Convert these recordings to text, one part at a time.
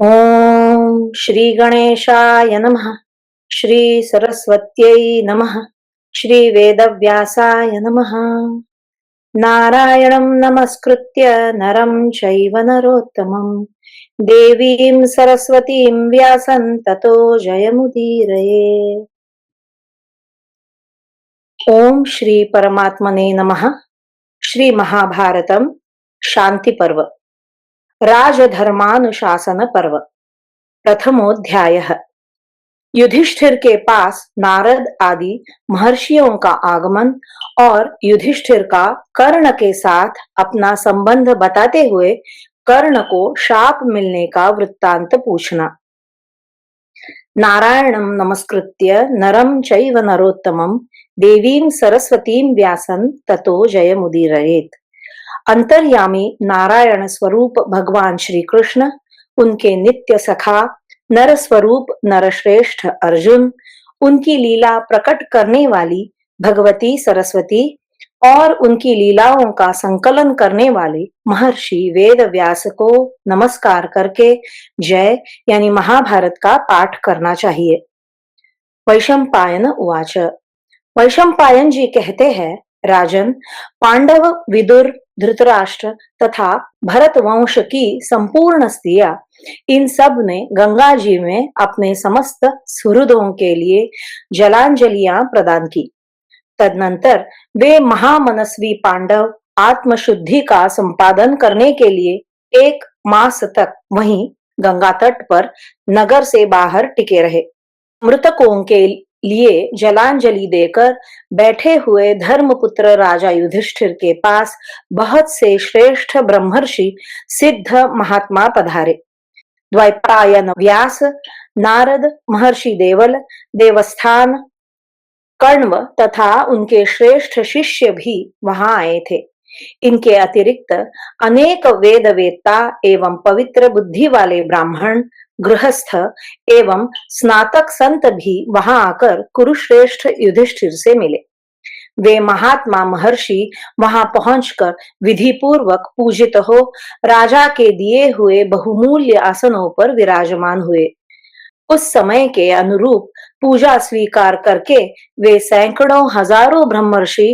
ओम श्री गणेशाय नमः। श्री सरस्वत्यै नमः। श्री वेदव्यासाय नमः। नारायणं नमस्कृत्य नरं चैव नरोत्तमं देवीं सरस्वतीं व्यासं ततो जयमुदीरये। ओम श्री परमात्मने नमः। श्री महाभारतम शांति पर्व राजधर्मानुशासन पर्व प्रथमोध्यायः। युधिष्ठिर के पास नारद आदि महर्षियों का आगमन और युधिष्ठिर का कर्ण के साथ अपना संबंध बताते हुए कर्ण को शाप मिलने का वृत्तांत पूछना। नारायणं नमस्कृत्य नरं चैव नरोत्तमं देवीं सरस्वतीं व्यासं ततो जयमुदीरयेत्। अंतर्यामी नारायण स्वरूप भगवान श्री कृष्ण, उनके नित्य सखा नर स्वरूप नरश्रेष्ठ अर्जुन, उनकी लीला प्रकट करने वाली भगवती सरस्वती और उनकी लीलाओं का संकलन करने वाले महर्षि वेद व्यास को नमस्कार करके जय यानी महाभारत का पाठ करना चाहिए। वैशंपायन उवाच। वैशंपायन जी कहते हैं, राजन, पांडव, विदुर, धृतराष्ट्र तथा भरत वंश की संपूर्ण स्त्रियां, इन सब ने गंगा जी में अपने समस्त सुहृदों के लिए जलांजलियां प्रदान की। तदनंतर वे महामनस्वी पांडव आत्मशुद्धि का संपादन करने के लिए 1 मास तक वहीं गंगा तट पर नगर से बाहर टिके रहे। मृतकों के लिए जलांजलि देकर बैठे हुए धर्मपुत्र राजा युधिष्ठिर के पास बहुत से श्रेष्ठ ब्रह्मर्षि सिद्ध महात्मा पधारे। द्वैपायन व्यास, नारद, महर्षि देवल, देवस्थान, कण्व तथा उनके श्रेष्ठ शिष्य भी वहां आए थे। इनके अतिरिक्त अनेक वेदवेत्ता एवं पवित्र बुद्धि वाले ब्राह्मण, गृहस्थ एवं स्नातक संत भी वहां आकर कुरुश्रेष्ठ युधिष्ठिर से मिले। वे महात्मा महर्षि वहां पहुंचकर विधि पूर्वक पूजित हो राजा के दिए हुए बहुमूल्य आसनों पर विराजमान हुए। उस समय के अनुरूप पूजा स्वीकार करके वे सैकड़ों हजारों ब्रह्मर्षि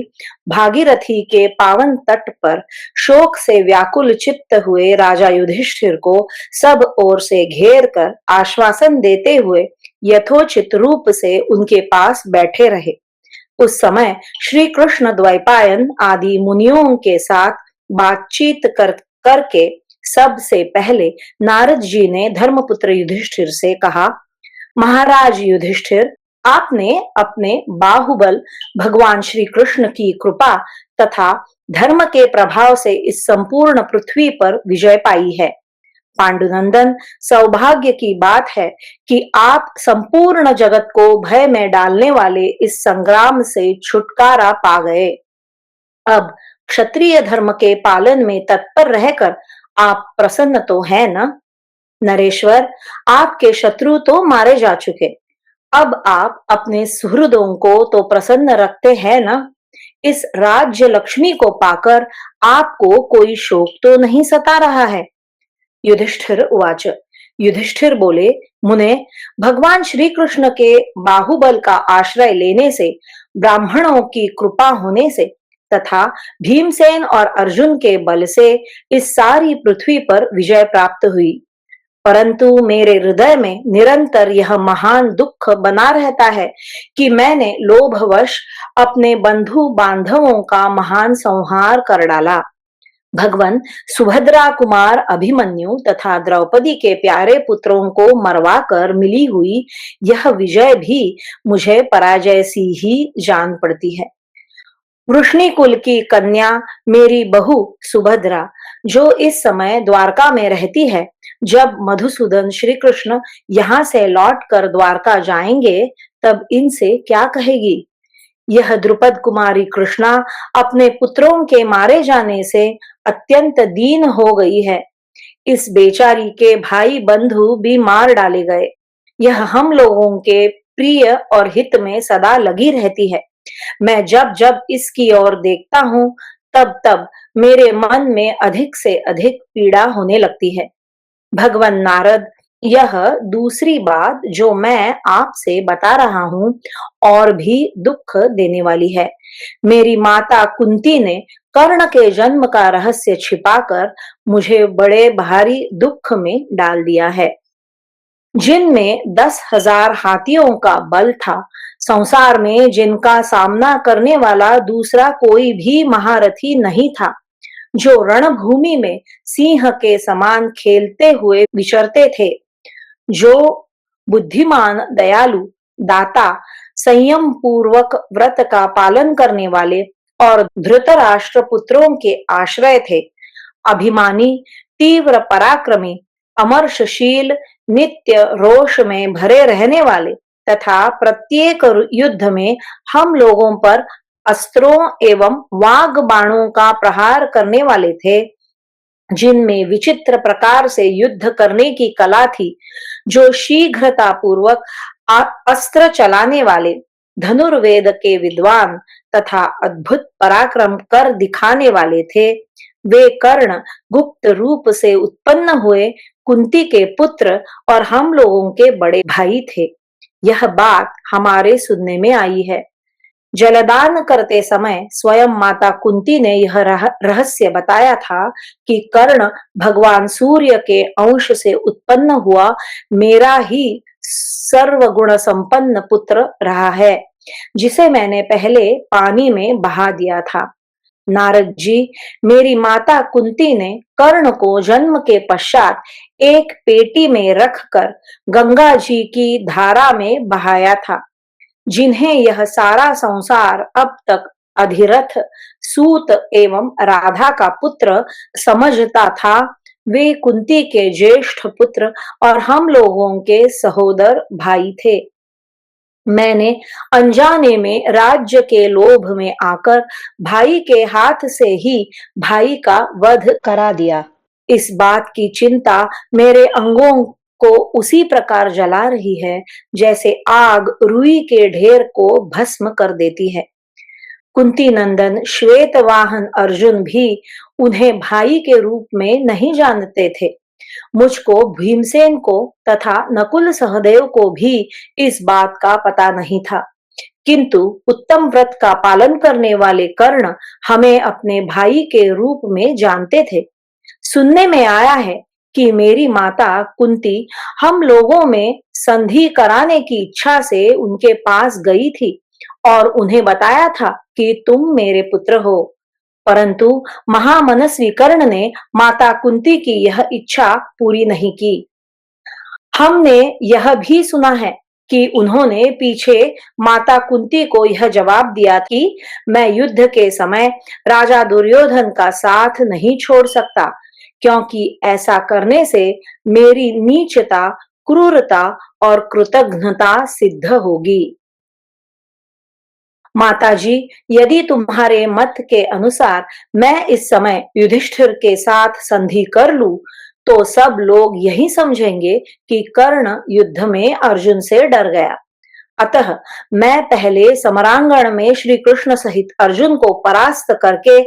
भागीरथी के पावन तट पर शोक से व्याकुल चित्त हुए राजा युधिष्ठिर को सब ओर से घेर कर आश्वासन देते हुए यथोचित रूप से उनके पास बैठे रहे। उस समय श्री कृष्ण द्वैपायन आदि मुनियों के साथ बातचीत करके सबसे पहले नारद जी ने धर्मपुत्र युधिष्ठिर से कहा, महाराज युधिष्ठिर, आपने अपने बाहुबल भगवान श्री कृष्ण की कृपा तथा धर्म के प्रभाव से इस संपूर्ण पृथ्वी पर विजय पाई है। पांडुनंदन, सौभाग्य की बात है कि आप संपूर्ण जगत को भय में डालने वाले इस संग्राम से छुटकारा पा गए। अब क्षत्रिय धर्म के पालन में तत्पर रहकर आप प्रसन्न तो है न? नरेश्वर, आपके शत्रु तो मारे जा चुके, अब आप अपने सुहृदों को तो प्रसन्न रखते हैं न? इस राज्य लक्ष्मी को पाकर आपको कोई शोक तो नहीं सता रहा है? युधिष्ठिर उवाच। युधिष्ठिर बोले, मुने, भगवान श्री कृष्ण के बाहुबल का आश्रय लेने से, ब्राह्मणों की कृपा होने से तथा भीमसेन और अर्जुन के बल से इस सारी पृथ्वी पर विजय प्राप्त हुई। परंतु मेरे हृदय में निरंतर यह महान दुख बना रहता है कि मैंने लोभवश अपने बंधु बांधवों का महान संहार कर डाला। भगवान सुभद्रा कुमार अभिमन्यु तथा द्रौपदी के प्यारे पुत्रों को मरवाकर मिली हुई यह विजय भी मुझे पराजय सी ही जान पड़ती है। वृष्णि कुल की कन्या मेरी बहू सुभद्रा, जो इस समय द्वारका में रहती है, जब मधुसूदन श्री कृष्ण यहाँ से लौटकर द्वारका जाएंगे तब इनसे क्या कहेगी? यह द्रुपद कुमारी कृष्णा अपने पुत्रों के मारे जाने से अत्यंत दीन हो गई है। इस बेचारी के भाई बंधु भी मार डाले गए। यह हम लोगों के प्रिय और हित में सदा लगी रहती है। मैं जब जब इसकी ओर देखता हूँ तब तब मेरे मन में अधिक से अधिक पीड़ा होने लगती है। भगवान नारद, यह दूसरी बात जो मैं आपसे बता रहा हूँ और भी दुख देने वाली है। मेरी माता कुंती ने कर्ण के जन्म का रहस्य छिपाकर मुझे बड़े भारी दुख में डाल दिया है, जिनमें 10,000 हाथियों का बल था। संसार में जिनका सामना करने वाला दूसरा कोई भी महारथी नहीं था, जो रणभूमि में सिंह के समान खेलते हुए विचरते थे, जो बुद्धिमान, दयालु, दाता, संयम पूर्वक व्रत का पालन करने वाले और धृतराष्ट्र पुत्रों के आश्रय थे। अभिमानी, तीव्र पराक्रमी, अमर्षशील, नित्य रोष में भरे रहने वाले तथा प्रत्येक युद्ध में हम लोगों पर अस्त्रों एवं वाग बाणों का प्रहार करने वाले थे, जिनमें विचित्र प्रकार से युद्ध करने की कला थी, जो शीघ्रता पूर्वक अस्त्र चलाने वाले, धनुर्वेद के विद्वान तथा अद्भुत पराक्रम कर दिखाने वाले थे। वे कर्ण गुप्त रूप से उत्पन्न हुए कुंती के पुत्र और हम लोगों के बड़े भाई थे। यह बात हमारे सुनने में आई है। जलदान करते समय स्वयं माता कुंती ने यह रहस्य बताया था कि कर्ण भगवान सूर्य के अंश से उत्पन्न हुआ मेरा ही सर्वगुण संपन्न पुत्र रहा है, जिसे मैंने पहले पानी में बहा दिया था। नारद जी, मेरी माता कुंती ने कर्ण को जन्म के पश्चात एक पेटी में रखकर गंगा जी की धारा में बहाया था। जिन्हें यह सारा संसार अब तक अधिरथ, सूत एवं राधा का पुत्र समझता था, वे कुंती के ज्येष्ठ पुत्र और हम लोगों के सहोदर भाई थे। मैंने अनजाने में राज्य के लोभ में आकर भाई के हाथ से ही भाई का वध करा दिया। इस बात की चिंता मेरे अंगों को उसी प्रकार जला रही है जैसे आग रुई के ढेर को भस्म कर देती है। कुंती नंदन श्वेत वाहन अर्जुन भी उन्हें भाई के रूप में नहीं जानते थे। मुझको, भीमसेन को तथा नकुल सहदेव को भी इस बात का पता नहीं था, किंतु उत्तम व्रत का पालन करने वाले कर्ण हमें अपने भाई के रूप में जानते थे। सुनने में आया है कि मेरी माता कुंती हम लोगों में संधि कराने की इच्छा से उनके पास गई थी और उन्हें बताया था कि तुम मेरे पुत्र हो, परंतु महामनस्वी कर्ण ने माता कुंती की यह इच्छा पूरी नहीं की। हमने यह भी सुना है कि उन्होंने पीछे माता कुंती को यह जवाब दिया कि मैं युद्ध के समय राजा दुर्योधन का साथ नहीं छोड़ सकता, क्योंकि ऐसा करने से मेरी नीचता, क्रूरता और कृतघ्नता सिद्ध होगी। माताजी, यदि तुम्हारे मत के अनुसार मैं इस समय युधिष्ठिर के साथ संधि कर लूं, तो सब लोग यही समझेंगे कि कर्ण युद्ध में अर्जुन से डर गया। अतः मैं पहले समरांगण में श्री कृष्ण सहित अर्जुन को परास्त करके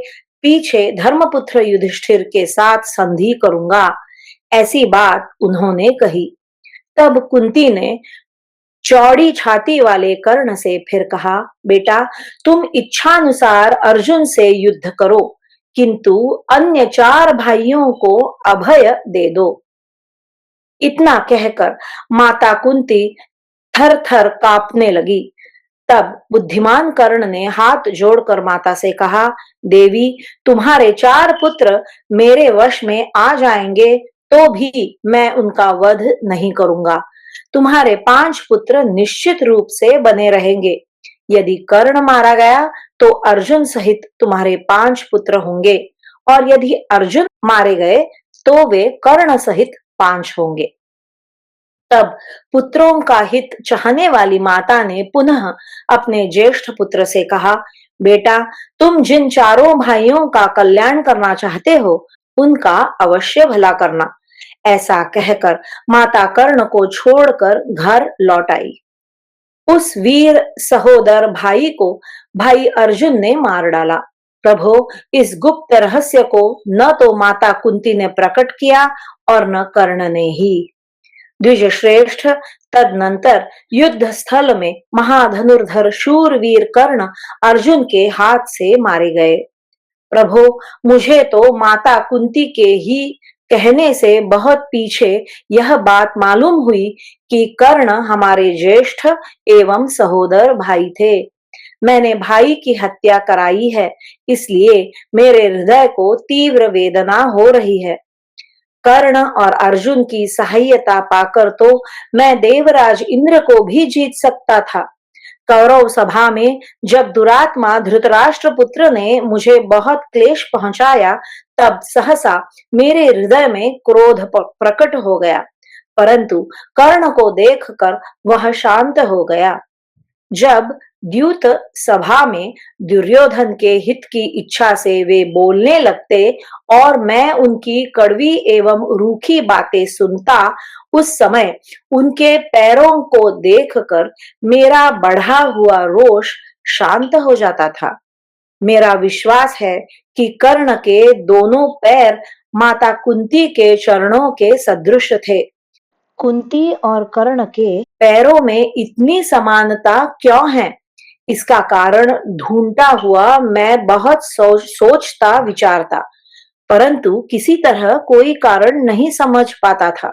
पीछे धर्मपुत्र युधिष्ठिर के साथ संधि करूंगा। ऐसी बात उन्होंने कही। तब कुंती ने चौड़ी छाती वाले कर्ण से फिर कहा, बेटा, तुम इच्छानुसार अर्जुन से युद्ध करो, किंतु अन्य 4 भाइयों को अभय दे दो। इतना कहकर माता कुंती थर थर कांपने लगी। तब बुद्धिमान कर्ण ने हाथ जोड़कर माता से कहा, देवी, तुम्हारे 4 पुत्र मेरे वश में आ जाएंगे तो भी मैं उनका वध नहीं करूंगा। तुम्हारे 5 पुत्र निश्चित रूप से बने रहेंगे। यदि कर्ण मारा गया तो अर्जुन सहित तुम्हारे 5 पुत्र होंगे, और यदि अर्जुन मारे गए तो वे कर्ण सहित 5 होंगे। तब पुत्रों का हित चाहने वाली माता ने पुनः अपने ज्येष्ठ पुत्र से कहा, बेटा, तुम जिन 4 भाइयों का कल्याण करना चाहते हो, उनका अवश्य भला करना। ऐसा कहकर माता कर्ण को छोड़कर घर लौट आई। उस वीर सहोदर भाई को भाई अर्जुन ने मार डाला। प्रभो, इस गुप्त रहस्य को न तो माता कुंती ने प्रकट किया और न कर्ण ने ही। द्विज श्रेष्ठ तदनंतर युद्ध स्थल में महाधनुर्धर शूरवीर कर्ण अर्जुन के हाथ से मारे गए। प्रभु, मुझे तो माता कुंती के ही कहने से बहुत पीछे यह बात मालूम हुई कि कर्ण हमारे ज्येष्ठ एवं सहोदर भाई थे। मैंने भाई की हत्या कराई है, इसलिए मेरे हृदय को तीव्र वेदना हो रही है। कर्ण और अर्जुन की सहायता पाकर तो मैं देवराज इंद्र को भी जीत सकता था। कौरव सभा में जब दुरात्मा धृतराष्ट्र पुत्र ने मुझे बहुत क्लेश पहुंचाया, तब सहसा मेरे हृदय में क्रोध प्रकट हो गया, परंतु कर्ण को देखकर वह शांत हो गया। जब द्यूत सभा में दुर्योधन के हित की इच्छा से वे बोलने लगते और मैं उनकी कड़वी एवं रूखी बातें सुनता, उस समय उनके पैरों को देखकर मेरा बढ़ा हुआ रोष शांत हो जाता था। मेरा विश्वास है कि कर्ण के दोनों पैर माता कुंती के चरणों के सदृश थे। कुंती और कर्ण के पैरों में इतनी समानता क्यों है, इसका कारण ढूंढता हुआ मैं बहुत सोचता विचारता, परंतु किसी तरह कोई कारण नहीं समझ पाता था।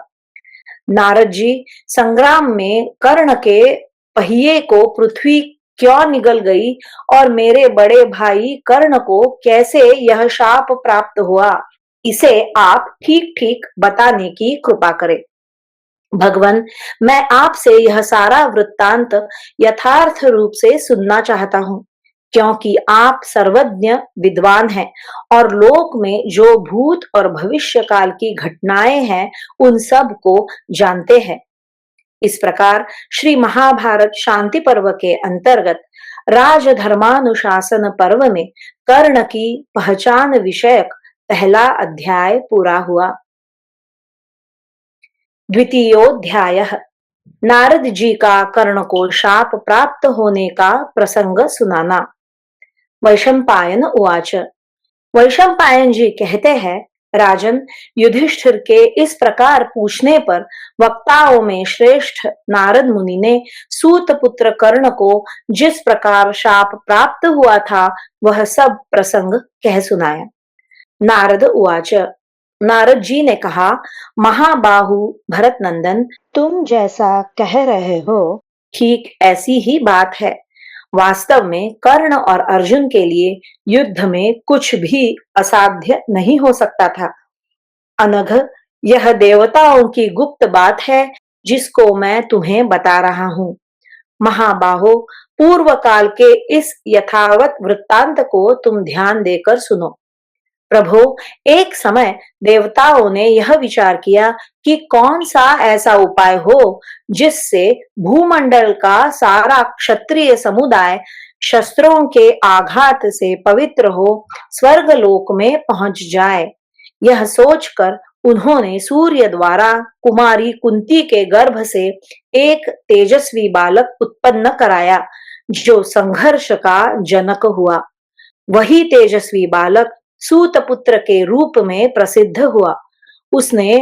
नारद जी, संग्राम में कर्ण के पहिए को पृथ्वी क्यों निगल गई और मेरे बड़े भाई कर्ण को कैसे यह शाप प्राप्त हुआ, इसे आप ठीक ठीक बताने की कृपा करें। भगवान, मैं आपसे यह सारा वृत्तांत यथार्थ रूप से सुनना चाहता हूँ, क्योंकि आप सर्वज्ञ विद्वान हैं और लोक में जो भूत और भविष्य काल की घटनाएं हैं उन सब को जानते हैं। इस प्रकार श्री महाभारत शांति पर्व के अंतर्गत राजधर्मानुशासन पर्व में कर्ण की पहचान विषयक पहला अध्याय पूरा हुआ। द्वितीयोध्यायः नारद जी का कर्ण को शाप प्राप्त होने का प्रसंग सुनाना। वैशंपायन उवाच। वैशंपायन जी कहते हैं, राजन, युधिष्ठिर के इस प्रकार पूछने पर वक्ताओं में श्रेष्ठ नारद मुनि ने सूत पुत्र कर्ण को जिस प्रकार शाप प्राप्त हुआ था वह सब प्रसंग कह सुनाया। नारद उवाच। नारद जी ने कहा, महाबाहु भरत नंदन, तुम जैसा कह रहे हो ठीक ऐसी ही बात है। वास्तव में कर्ण और अर्जुन के लिए युद्ध में कुछ भी असाध्य नहीं हो सकता था। अनघ, यह देवताओं की गुप्त बात है जिसको मैं तुम्हें बता रहा हूँ। महाबाहो, पूर्व काल के इस यथावत वृत्तांत को तुम ध्यान देकर सुनो। प्रभु, एक समय देवताओं ने यह विचार किया कि कौन सा ऐसा उपाय हो जिससे भूमंडल का सारा क्षत्रिय समुदाय शस्त्रों के आघात से पवित्र हो स्वर्गलोक में पहुंच जाए। यह सोचकर उन्होंने सूर्य द्वारा कुमारी कुंती के गर्भ से एक तेजस्वी बालक उत्पन्न कराया जो संघर्ष का जनक हुआ। वही तेजस्वी बालक सूतपुत्र के रूप में प्रसिद्ध हुआ। उसने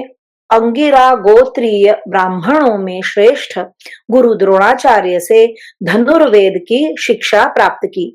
अंगिरा गोत्रीय ब्राह्मणों में श्रेष्ठ गुरु द्रोणाचार्य से धनुर्वेद की शिक्षा प्राप्त की।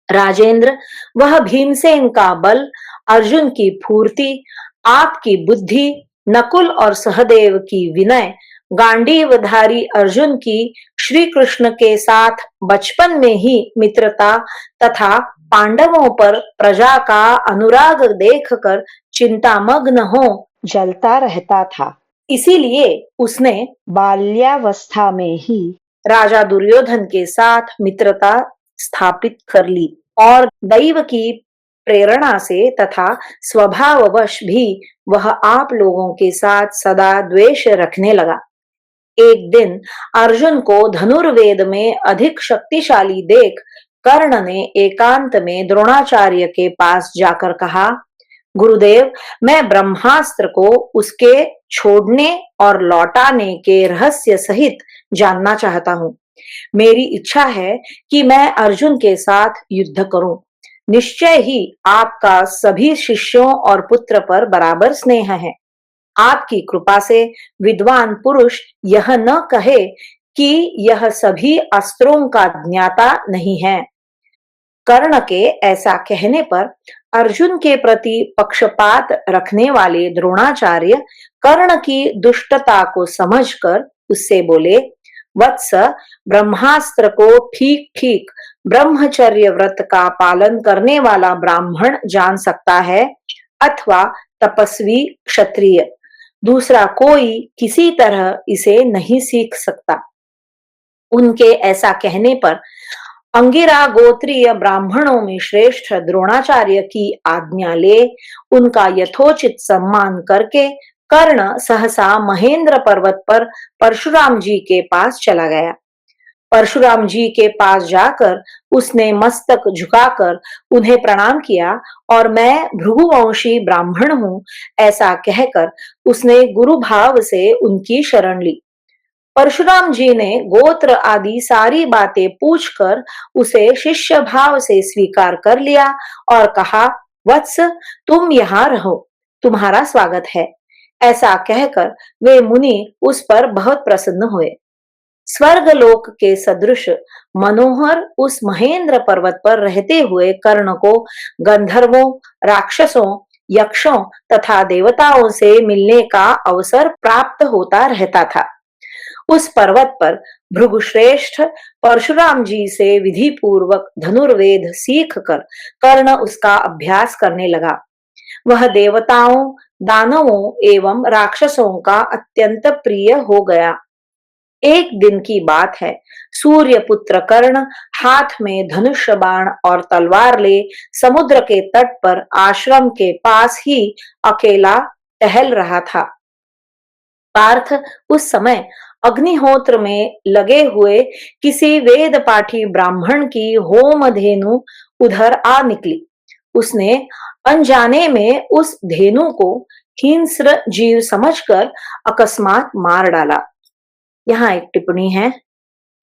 राजेंद्र, वह भीमसेन का बल, अर्जुन की फूर्ति, आपकी बुद्धि, नकुल और सहदेव की विनय, गांडीवधारी अर्जुन की श्री कृष्ण के साथ बचपन में ही मित्रता तथा पांडवों पर प्रजा का अनुराग देखकर चिंतामग्न हो जलता रहता था। इसीलिए उसने बाल्यावस्था में ही राजा दुर्योधन के साथ मित्रता स्थापित कर ली और दैव की प्रेरणा से तथा स्वभाववश भी वह आप लोगों के साथ सदा द्वेष रखने लगा। एक दिन अर्जुन को धनुर्वेद में अधिक शक्तिशाली देख कर्ण ने एकांत में द्रोणाचार्य के पास जाकर कहा, गुरुदेव, मैं ब्रह्मास्त्र को उसके छोड़ने और लौटाने के रहस्य सहित जानना चाहता हूँ। मेरी इच्छा है कि मैं अर्जुन के साथ युद्ध करूं। निश्चय ही आपका सभी शिष्यों और पुत्र पर बराबर स्नेह है। आपकी कृपा से विद्वान पुरुष यह न कहे कि यह सभी अस्त्रों का ज्ञाता नहीं है। कर्ण के ऐसा कहने पर अर्जुन के प्रति पक्षपात रखने वाले द्रोणाचार्य कर्ण की दुष्टता को समझकर उससे बोले, वत्स, ब्रह्मास्त्र को ठीक ठीक ब्रह्मचर्य व्रत का पालन करने वाला ब्राह्मण जान सकता है अथवा तपस्वी क्षत्रिय। दूसरा कोई किसी तरह इसे नहीं सीख सकता। उनके ऐसा कहने पर अंगिरा गोत्रीय ब्राह्मणों में श्रेष्ठ द्रोणाचार्य की आज्ञा ले उनका यथोचित सम्मान करके कर्ण सहसा महेंद्र पर्वत पर परशुराम जी के पास चला गया। परशुराम जी के पास जाकर उसने मस्तक झुकाकर उन्हें प्रणाम किया और मैं भृगुवंशी ब्राह्मण हूं ऐसा कहकर उसने गुरु भाव से उनकी शरण ली। परशुराम जी ने गोत्र आदि सारी बातें पूछकर उसे शिष्य भाव से स्वीकार कर लिया और कहा, वत्स, तुम यहाँ रहो, तुम्हारा स्वागत है। ऐसा कहकर वे मुनि उस पर बहुत प्रसन्न हुए। स्वर्ग लोक के सदृश मनोहर उस महेंद्र पर्वत पर रहते हुए कर्ण को गंधर्वों, राक्षसों, यक्षों तथा देवताओं से मिलने का अवसर प्राप्त होता रहता था। उस पर्वत पर भृगुश्रेष्ठ परशुराम जी से विधि पूर्वक धनुर्वेद सीख कर कर्ण उसका अभ्यास करने लगा। वह देवताओं, दानवों एवं राक्षसों का अत्यंत प्रिय हो गया। एक दिन की बात है, सूर्य पुत्र कर्ण हाथ में धनुष बाण और तलवार ले समुद्र के तट पर आश्रम के पास ही अकेला टहल रहा था। पार्थ उस समय अग्निहोत्र में लगे हुए किसी वेद पाठी ब्राह्मण की होम धेनु उधर आ निकली। उसने अनजाने में उस धेनु को हिंस्र जीव समझकर अकस्मात मार डाला। यहाँ एक टिप्पणी है,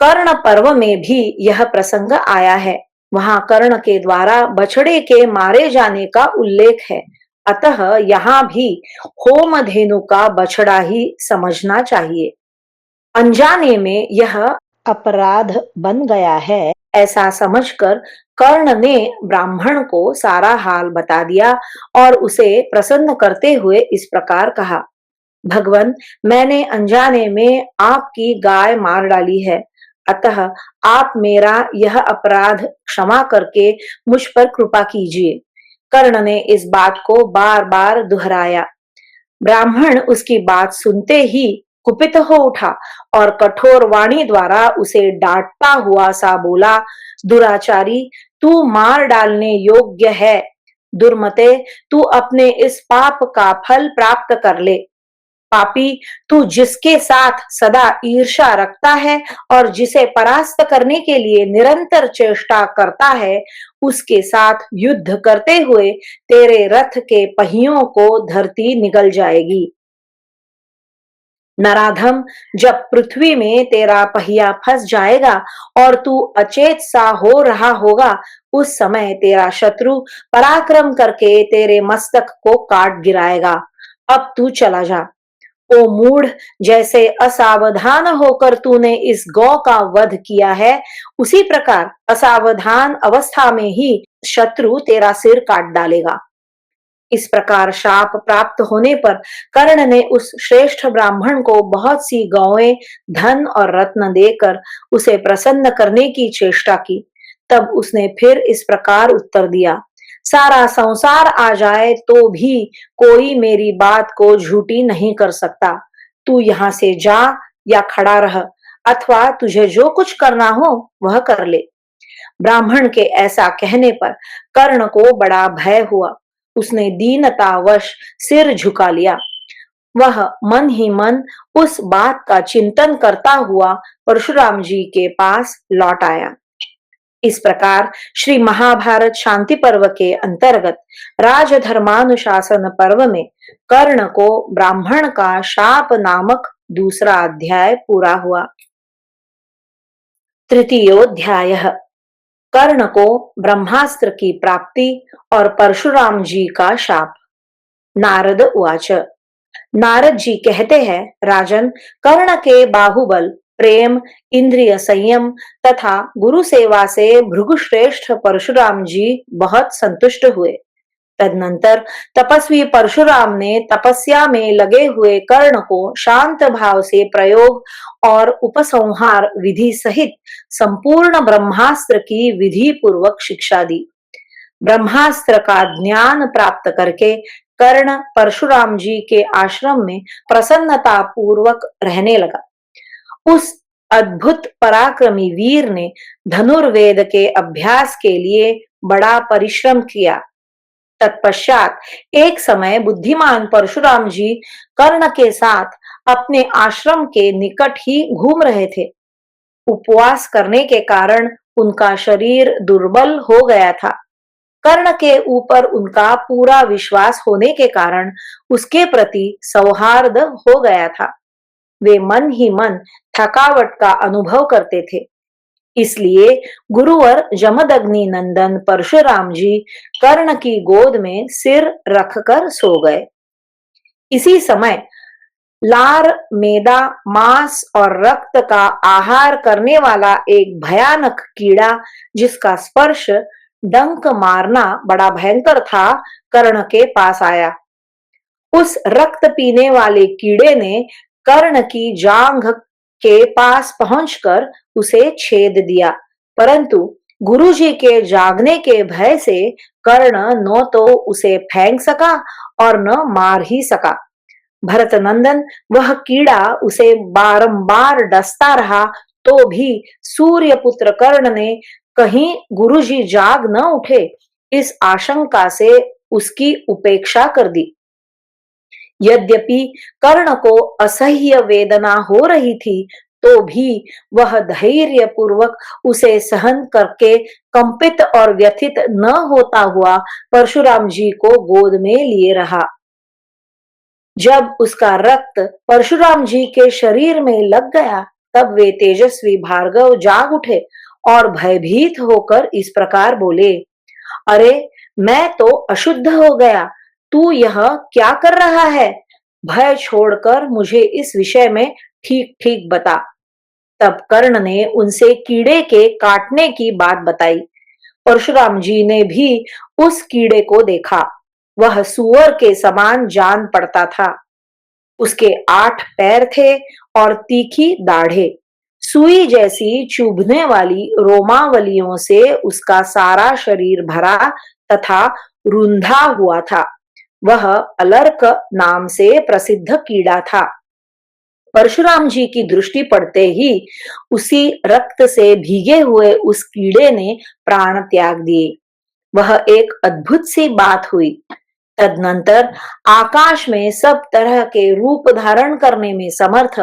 कर्ण पर्व में भी यह प्रसंग आया है। वहां कर्ण के द्वारा बछड़े के मारे जाने का उल्लेख है, अतः यहाँ भी होमधेनु का बछड़ा ही समझना चाहिए। अनजाने में यह अपराध बन गया है ऐसा समझकर कर्ण ने ब्राह्मण को सारा हाल बता दिया और उसे प्रसन्न करते हुए इस प्रकार कहा, भगवन, मैंने अनजाने में आपकी गाय मार डाली है, अतः आप मेरा यह अपराध क्षमा करके मुझ पर कृपा कीजिए। कर्ण ने इस बात को बार बार दोहराया। ब्राह्मण उसकी बात सुनते ही कुपित हो उठा और कठोर वाणी द्वारा उसे डांटता हुआ सा बोला, दुराचारी, तू मार डालने योग्य है। दुर्मते, तू अपने इस पाप का फल प्राप्त कर ले। पापी, तू जिसके साथ सदा ईर्ष्या रखता है और जिसे परास्त करने के लिए निरंतर चेष्टा करता है, उसके साथ युद्ध करते हुए तेरे रथ के पहियों को धरती निगल जाएगी। नराधम, जब पृथ्वी में तेरा पहिया फंस जाएगा और तू अचेत सा हो रहा होगा, उस समय तेरा शत्रु पराक्रम करके तेरे मस्तक को काट गिराएगा। अब तू चला जा। ओ मूढ़, जैसे असावधान होकर तूने इस गौ का वध किया है, उसी प्रकार असावधान अवस्था में ही शत्रु तेरा सिर काट डालेगा। इस प्रकार शाप प्राप्त होने पर कर्ण ने उस श्रेष्ठ ब्राह्मण को बहुत सी गौएं, धन और रत्न देकर उसे प्रसन्न करने की चेष्टा की। तब उसने फिर इस प्रकार उत्तर दिया, सारा संसार आ जाए तो भी कोई मेरी बात को झूठी नहीं कर सकता। तू यहाँ से जा या खड़ा रह, अथवा तुझे जो कुछ करना हो वह कर ले। ब्राह्मण के ऐसा कहने पर कर्ण को बड़ा भय हुआ। उसने दीनतावश सिर झुका लिया। वह मन ही मन उस बात का चिंतन करता हुआ परशुराम जी के पास लौट आया। इस प्रकार श्री महाभारत शांति पर्व के अंतर्गत राजधर्मानुशासन पर्व में कर्ण को ब्राह्मण का शाप नामक दूसरा अध्याय पूरा हुआ। तृतीयोध्याय, कर्ण को ब्रह्मास्त्र की प्राप्ति और परशुराम जी का शाप। नारद उवाच, नारद जी कहते हैं, राजन, कर्ण के बाहुबल, प्रेम, इंद्रिय संयम तथा गुरु सेवा से भृगुश्रेष्ठ परशुराम जी बहुत संतुष्ट हुए। तदनंतर तपस्वी परशुराम ने तपस्या में लगे हुए कर्ण को शांत भाव से प्रयोग और उपसंहार विधि सहित संपूर्ण ब्रह्मास्त्र की विधि पूर्वक शिक्षा दी। ब्रह्मास्त्र का ज्ञान प्राप्त करके कर्ण परशुराम जी के आश्रम में प्रसन्नता पूर्वक रहने लगा। उस अद्भुत पराक्रमी वीर ने धनुर्वेद के अभ्यास के लिए बड़ा परिश्रम किया। तत्पश्चात एक समय बुद्धिमान परशुराम जी कर्ण के साथ अपने आश्रम के निकट ही घूम रहे थे। उपवास करने के कारण उनका शरीर दुर्बल हो गया था। कर्ण के ऊपर उनका पूरा विश्वास होने के कारण उसके प्रति सौहार्द हो गया था। वे मन ही मन थकावट का अनुभव करते थे। इसलिए गुरुवर जमदग्नि नंदन परशुराम जी कर्ण की गोद में सिर रखकर सो गए। इसी समय लार, मेदा, मांस और रक्त का आहार करने वाला एक भयानक कीड़ा, जिसका स्पर्श डंक मारना बड़ा भयंकर था, कर्ण के पास आया। उस रक्त पीने वाले कीड़े ने कर्ण की जांघ के पास पहुंचकर उसे छेद दिया, परंतु गुरुजी के जागने के भय से कर्ण न तो उसे फेंक सका और न मार ही सका। भरतनंदन, वह कीड़ा उसे बारंबार डसता रहा, तो भी सूर्यपुत्र कर्ण ने कहीं गुरुजी जाग न उठे, इस आशंका से उसकी उपेक्षा कर दी। यद्यपि कर्ण को असह्य वेदना हो रही थी, तो भी वह धैर्य पूर्वक उसे सहन करके कंपित और व्यथित न होता हुआ परशुराम जी को गोद में लिए रहा। जब उसका रक्त परशुराम जी के शरीर में लग गया, तब वे तेजस्वी भार्गव जाग उठे और भयभीत होकर इस प्रकार बोले, अरे, मैं तो अशुद्ध हो गया, तू यह क्या कर रहा है? भय छोड़कर मुझे इस विषय में ठीक ठीक बता। तब कर्ण ने उनसे कीड़े के काटने की बात बताई। परशुराम जी ने भी उस कीड़े को देखा। वह सूअर के समान जान पड़ता था। उसके 8 पैर थे और तीखी दाढ़ें। सुई जैसी चुभने वाली रोमावलियों से उसका सारा शरीर भरा तथा रुंधा हुआ था। वह अलर्क नाम से प्रसिद्ध कीड़ा था। परशुराम जी की दृष्टि पड़ते ही उसी रक्त से भीगे हुए उस कीड़े ने प्राण त्याग दिए। वह एक अद्भुत सी बात हुई। तदनंतर आकाश में सब तरह के रूप धारण करने में समर्थ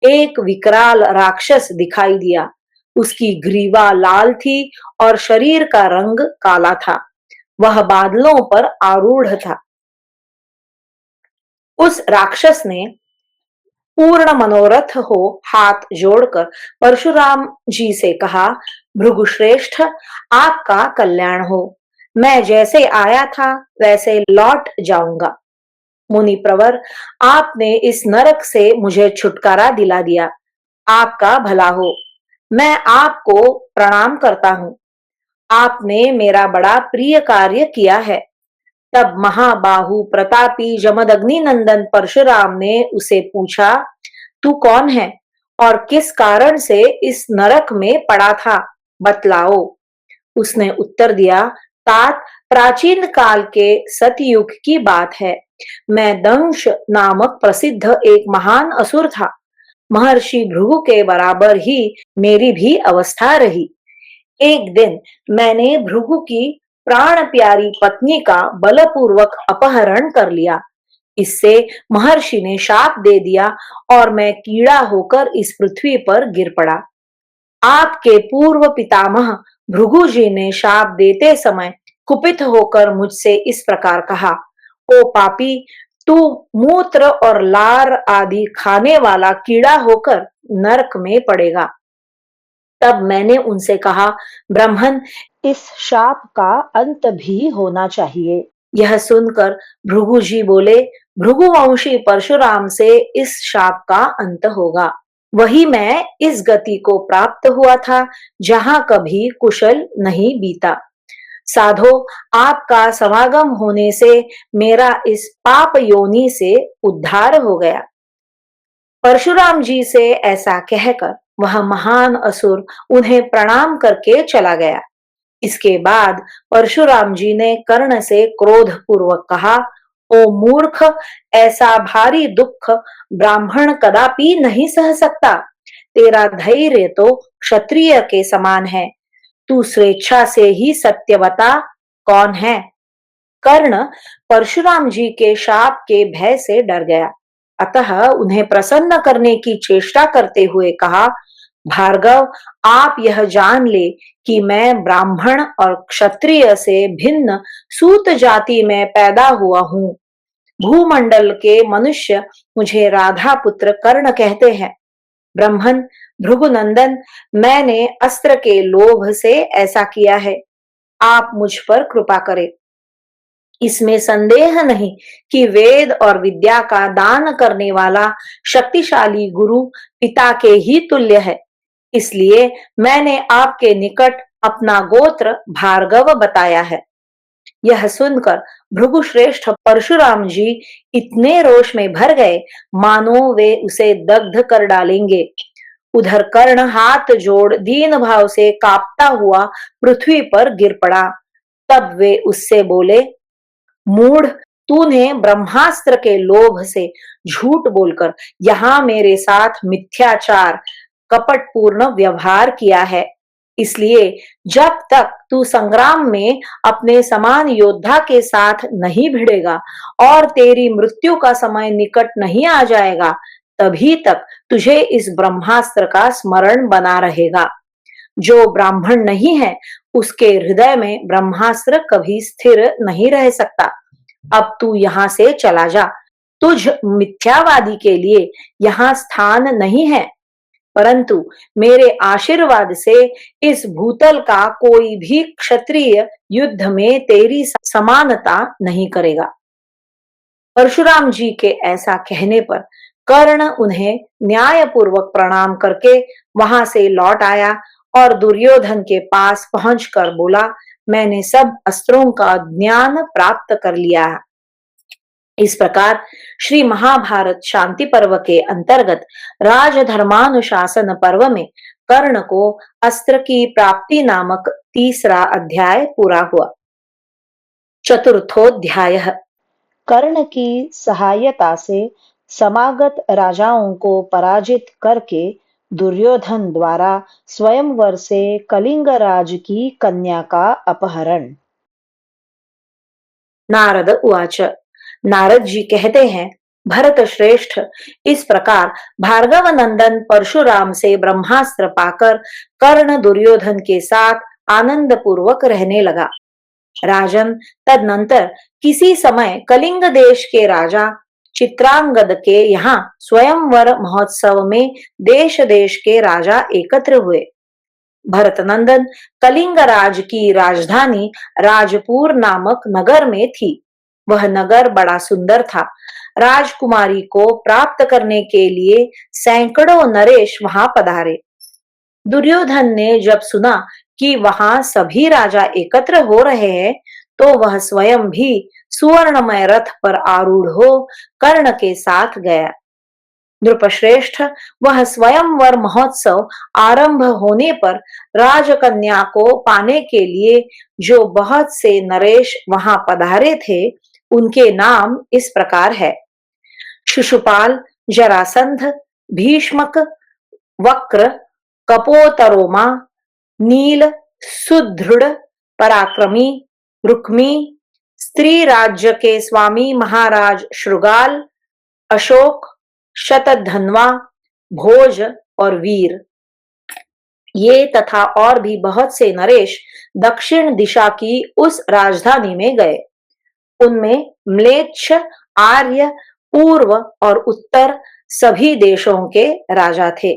एक विकराल राक्षस दिखाई दिया। उसकी ग्रीवा लाल थी और शरीर का रंग काला था। वह बादलों पर आरूढ़ था। उस राक्षस ने पूर्ण मनोरथ हो हाथ जोड़कर परशुराम जी से कहा, भृगुश्रेष्ठ, आपका कल्याण हो। मैं जैसे आया था वैसे लौट जाऊंगा। मुनि प्रवर, आपने इस नरक से मुझे छुटकारा दिला दिया। आपका भला हो। मैं आपको प्रणाम करता हूँ। आपने मेरा बड़ा प्रिय कार्य किया है। तब महाबाहु प्रतापी जमदग्नि नंदन परशुराम ने उसे पूछा, तू कौन है और किस कारण से इस नरक में पड़ा था, बतलाओ। उसने उत्तर दिया, तात, प्राचीन काल के सतयुग की बात है। मैं दंश नामक प्रसिद्ध एक महान असुर था। महर्षि भृगु के बराबर ही मेरी भी अवस्था रही। एक दिन मैंने भृगु की प्राण प्यारी पत्नी का बलपूर्वक अपहरण कर लिया। इससे महर्षि ने शाप दे दिया और मैं कीड़ा होकर इस पृथ्वी पर गिर पड़ा। आपके पूर्व पितामह भृगु जी ने शाप देते समय कुपित होकर मुझसे इस प्रकार कहा, ओ पापी, तू मूत्र और लार आदि खाने वाला कीड़ा होकर नरक में पड़ेगा। तब मैंने उनसे कहा, ब्राह्मण, इस शाप का अंत भी होना चाहिए। यह सुनकर भृगु जी बोले, भृगुवंशी परशुराम से इस शाप का अंत होगा। वही मैं इस गति को प्राप्त हुआ था जहां कभी कुशल नहीं बीता। साधो, आपका समागम होने से मेरा इस पाप योनि से उद्धार हो गया। परशुराम जी से ऐसा कहकर वह महान असुर उन्हें प्रणाम करके चला गया। इसके बाद परशुराम जी ने कर्ण से क्रोध पूर्वक कहा, ओ मूर्ख, ऐसा भारी दुख ब्राह्मण कदापि नहीं सह सकता। तेरा धैर्य तो क्षत्रिय के समान है। तू स्वेच्छा से ही सत्य बता, कौन है? कर्ण परशुराम जी के शाप के भय से डर गया, अतः उन्हें प्रसन्न करने की चेष्टा करते हुए कहा, भार्गव, आप यह जान ले कि मैं ब्राह्मण और क्षत्रिय से भिन्न सूत जाति में पैदा हुआ हूँ। भूमंडल के मनुष्य मुझे राधा पुत्र कर्ण कहते हैं। ब्रह्मन, भृगुनंदन, मैंने अस्त्र के लोभ से ऐसा किया है। आप मुझ पर कृपा करें। इसमें संदेह नहीं कि वेद और विद्या का दान करने वाला शक्तिशाली गुरु पिता के ही तुल्य है। इसलिए मैंने आपके निकट अपना गोत्र भार्गव बताया है। यह सुनकर भृगुश्रेष्ठ परशुराम जी इतने रोष में भर गए मानो वे उसे दग्ध कर डालेंगे। उधर कर्ण हाथ जोड़ दीन भाव से कांपता हुआ पृथ्वी पर गिर पड़ा। तब वे उससे बोले, मूढ़, तूने ब्रह्मास्त्र के लोभ से झूठ बोलकर यहाँ मेरे साथ मिथ्याचार कपटपूर्ण व्यवहार किया है। इसलिए जब तक तू संग्राम में अपने समान योद्धा के साथ नहीं भिड़ेगा और तेरी मृत्यु का समय निकट नहीं आ जाएगा, तभी तक तुझे इस ब्रह्मास्त्र का स्मरण बना रहेगा। जो ब्राह्मण नहीं है उसके हृदय में ब्रह्मास्त्र कभी स्थिर नहीं रह सकता। अब तू यहाँ से चला जा। तुझ मिथ्यावादी के लिए यहाँ स्थान नहीं है, परंतु मेरे आशीर्वाद से इस भूतल का कोई भी क्षत्रिय युद्ध में तेरी समानता नहीं करेगा। परशुराम जी के ऐसा कहने पर कर्ण उन्हें न्यायपूर्वक प्रणाम करके वहां से लौट आया और दुर्योधन के पास पहुंचकर बोला, मैंने सब अस्त्रों का ज्ञान प्राप्त कर लिया है। इस प्रकार श्री महाभारत शांति पर्व के अंतर्गत राजधर्मानुशासन पर्व में कर्ण को अस्त्र की प्राप्ति नामक तीसरा अध्याय पूरा हुआ। चतुर्थोध्याय। कर्ण की सहायता से समागत राजाओं को पराजित करके दुर्योधन द्वारा स्वयंवर से कलिंग राज की कन्या का अपहरण। नारद उवाच। नारद जी कहते हैं, भरत श्रेष्ठ, इस प्रकार भार्गव नंदन परशुराम से ब्रह्मास्त्र पाकर कर्ण दुर्योधन के साथ आनंद पूर्वक रहने लगा। राजन, तदनंतर किसी समय कलिंग देश के राजा चित्रांगद के यहाँ स्वयंवर महोत्सव में देश देश के राजा एकत्र हुए। भरत नंदन कलिंग राज की राजधानी राजपुर नामक नगर में थी। वह नगर बड़ा सुंदर था। राजकुमारी को प्राप्त करने के लिए सैकड़ों नरेश वहां पधारे। दुर्योधन ने जब सुना कि वहां सभी राजा एकत्र हो रहे हैं, तो वह स्वयं भी सुवर्णमय रथ पर आरूढ़ हो कर्ण के साथ गया। नृपश्रेष्ठ, वह स्वयंवर महोत्सव आरंभ होने पर राजकन्या को पाने के लिए जो बहुत से नरेश वहां पधारे थे, उनके नाम इस प्रकार है। शिशुपाल, जरासंध, भीष्मक, वक्र, कपोतरोमा, नील, सुदृढ़, पराक्रमी, रुक्मी, स्त्री राज्य के स्वामी महाराज श्रुगाल, अशोक, शतधन्वा, भोज और वीर। ये तथा और भी बहुत से नरेश दक्षिण दिशा की उस राजधानी में गए। उनमें म्लेच्छ, आर्य, पूर्व और उत्तर सभी देशों के राजा थे।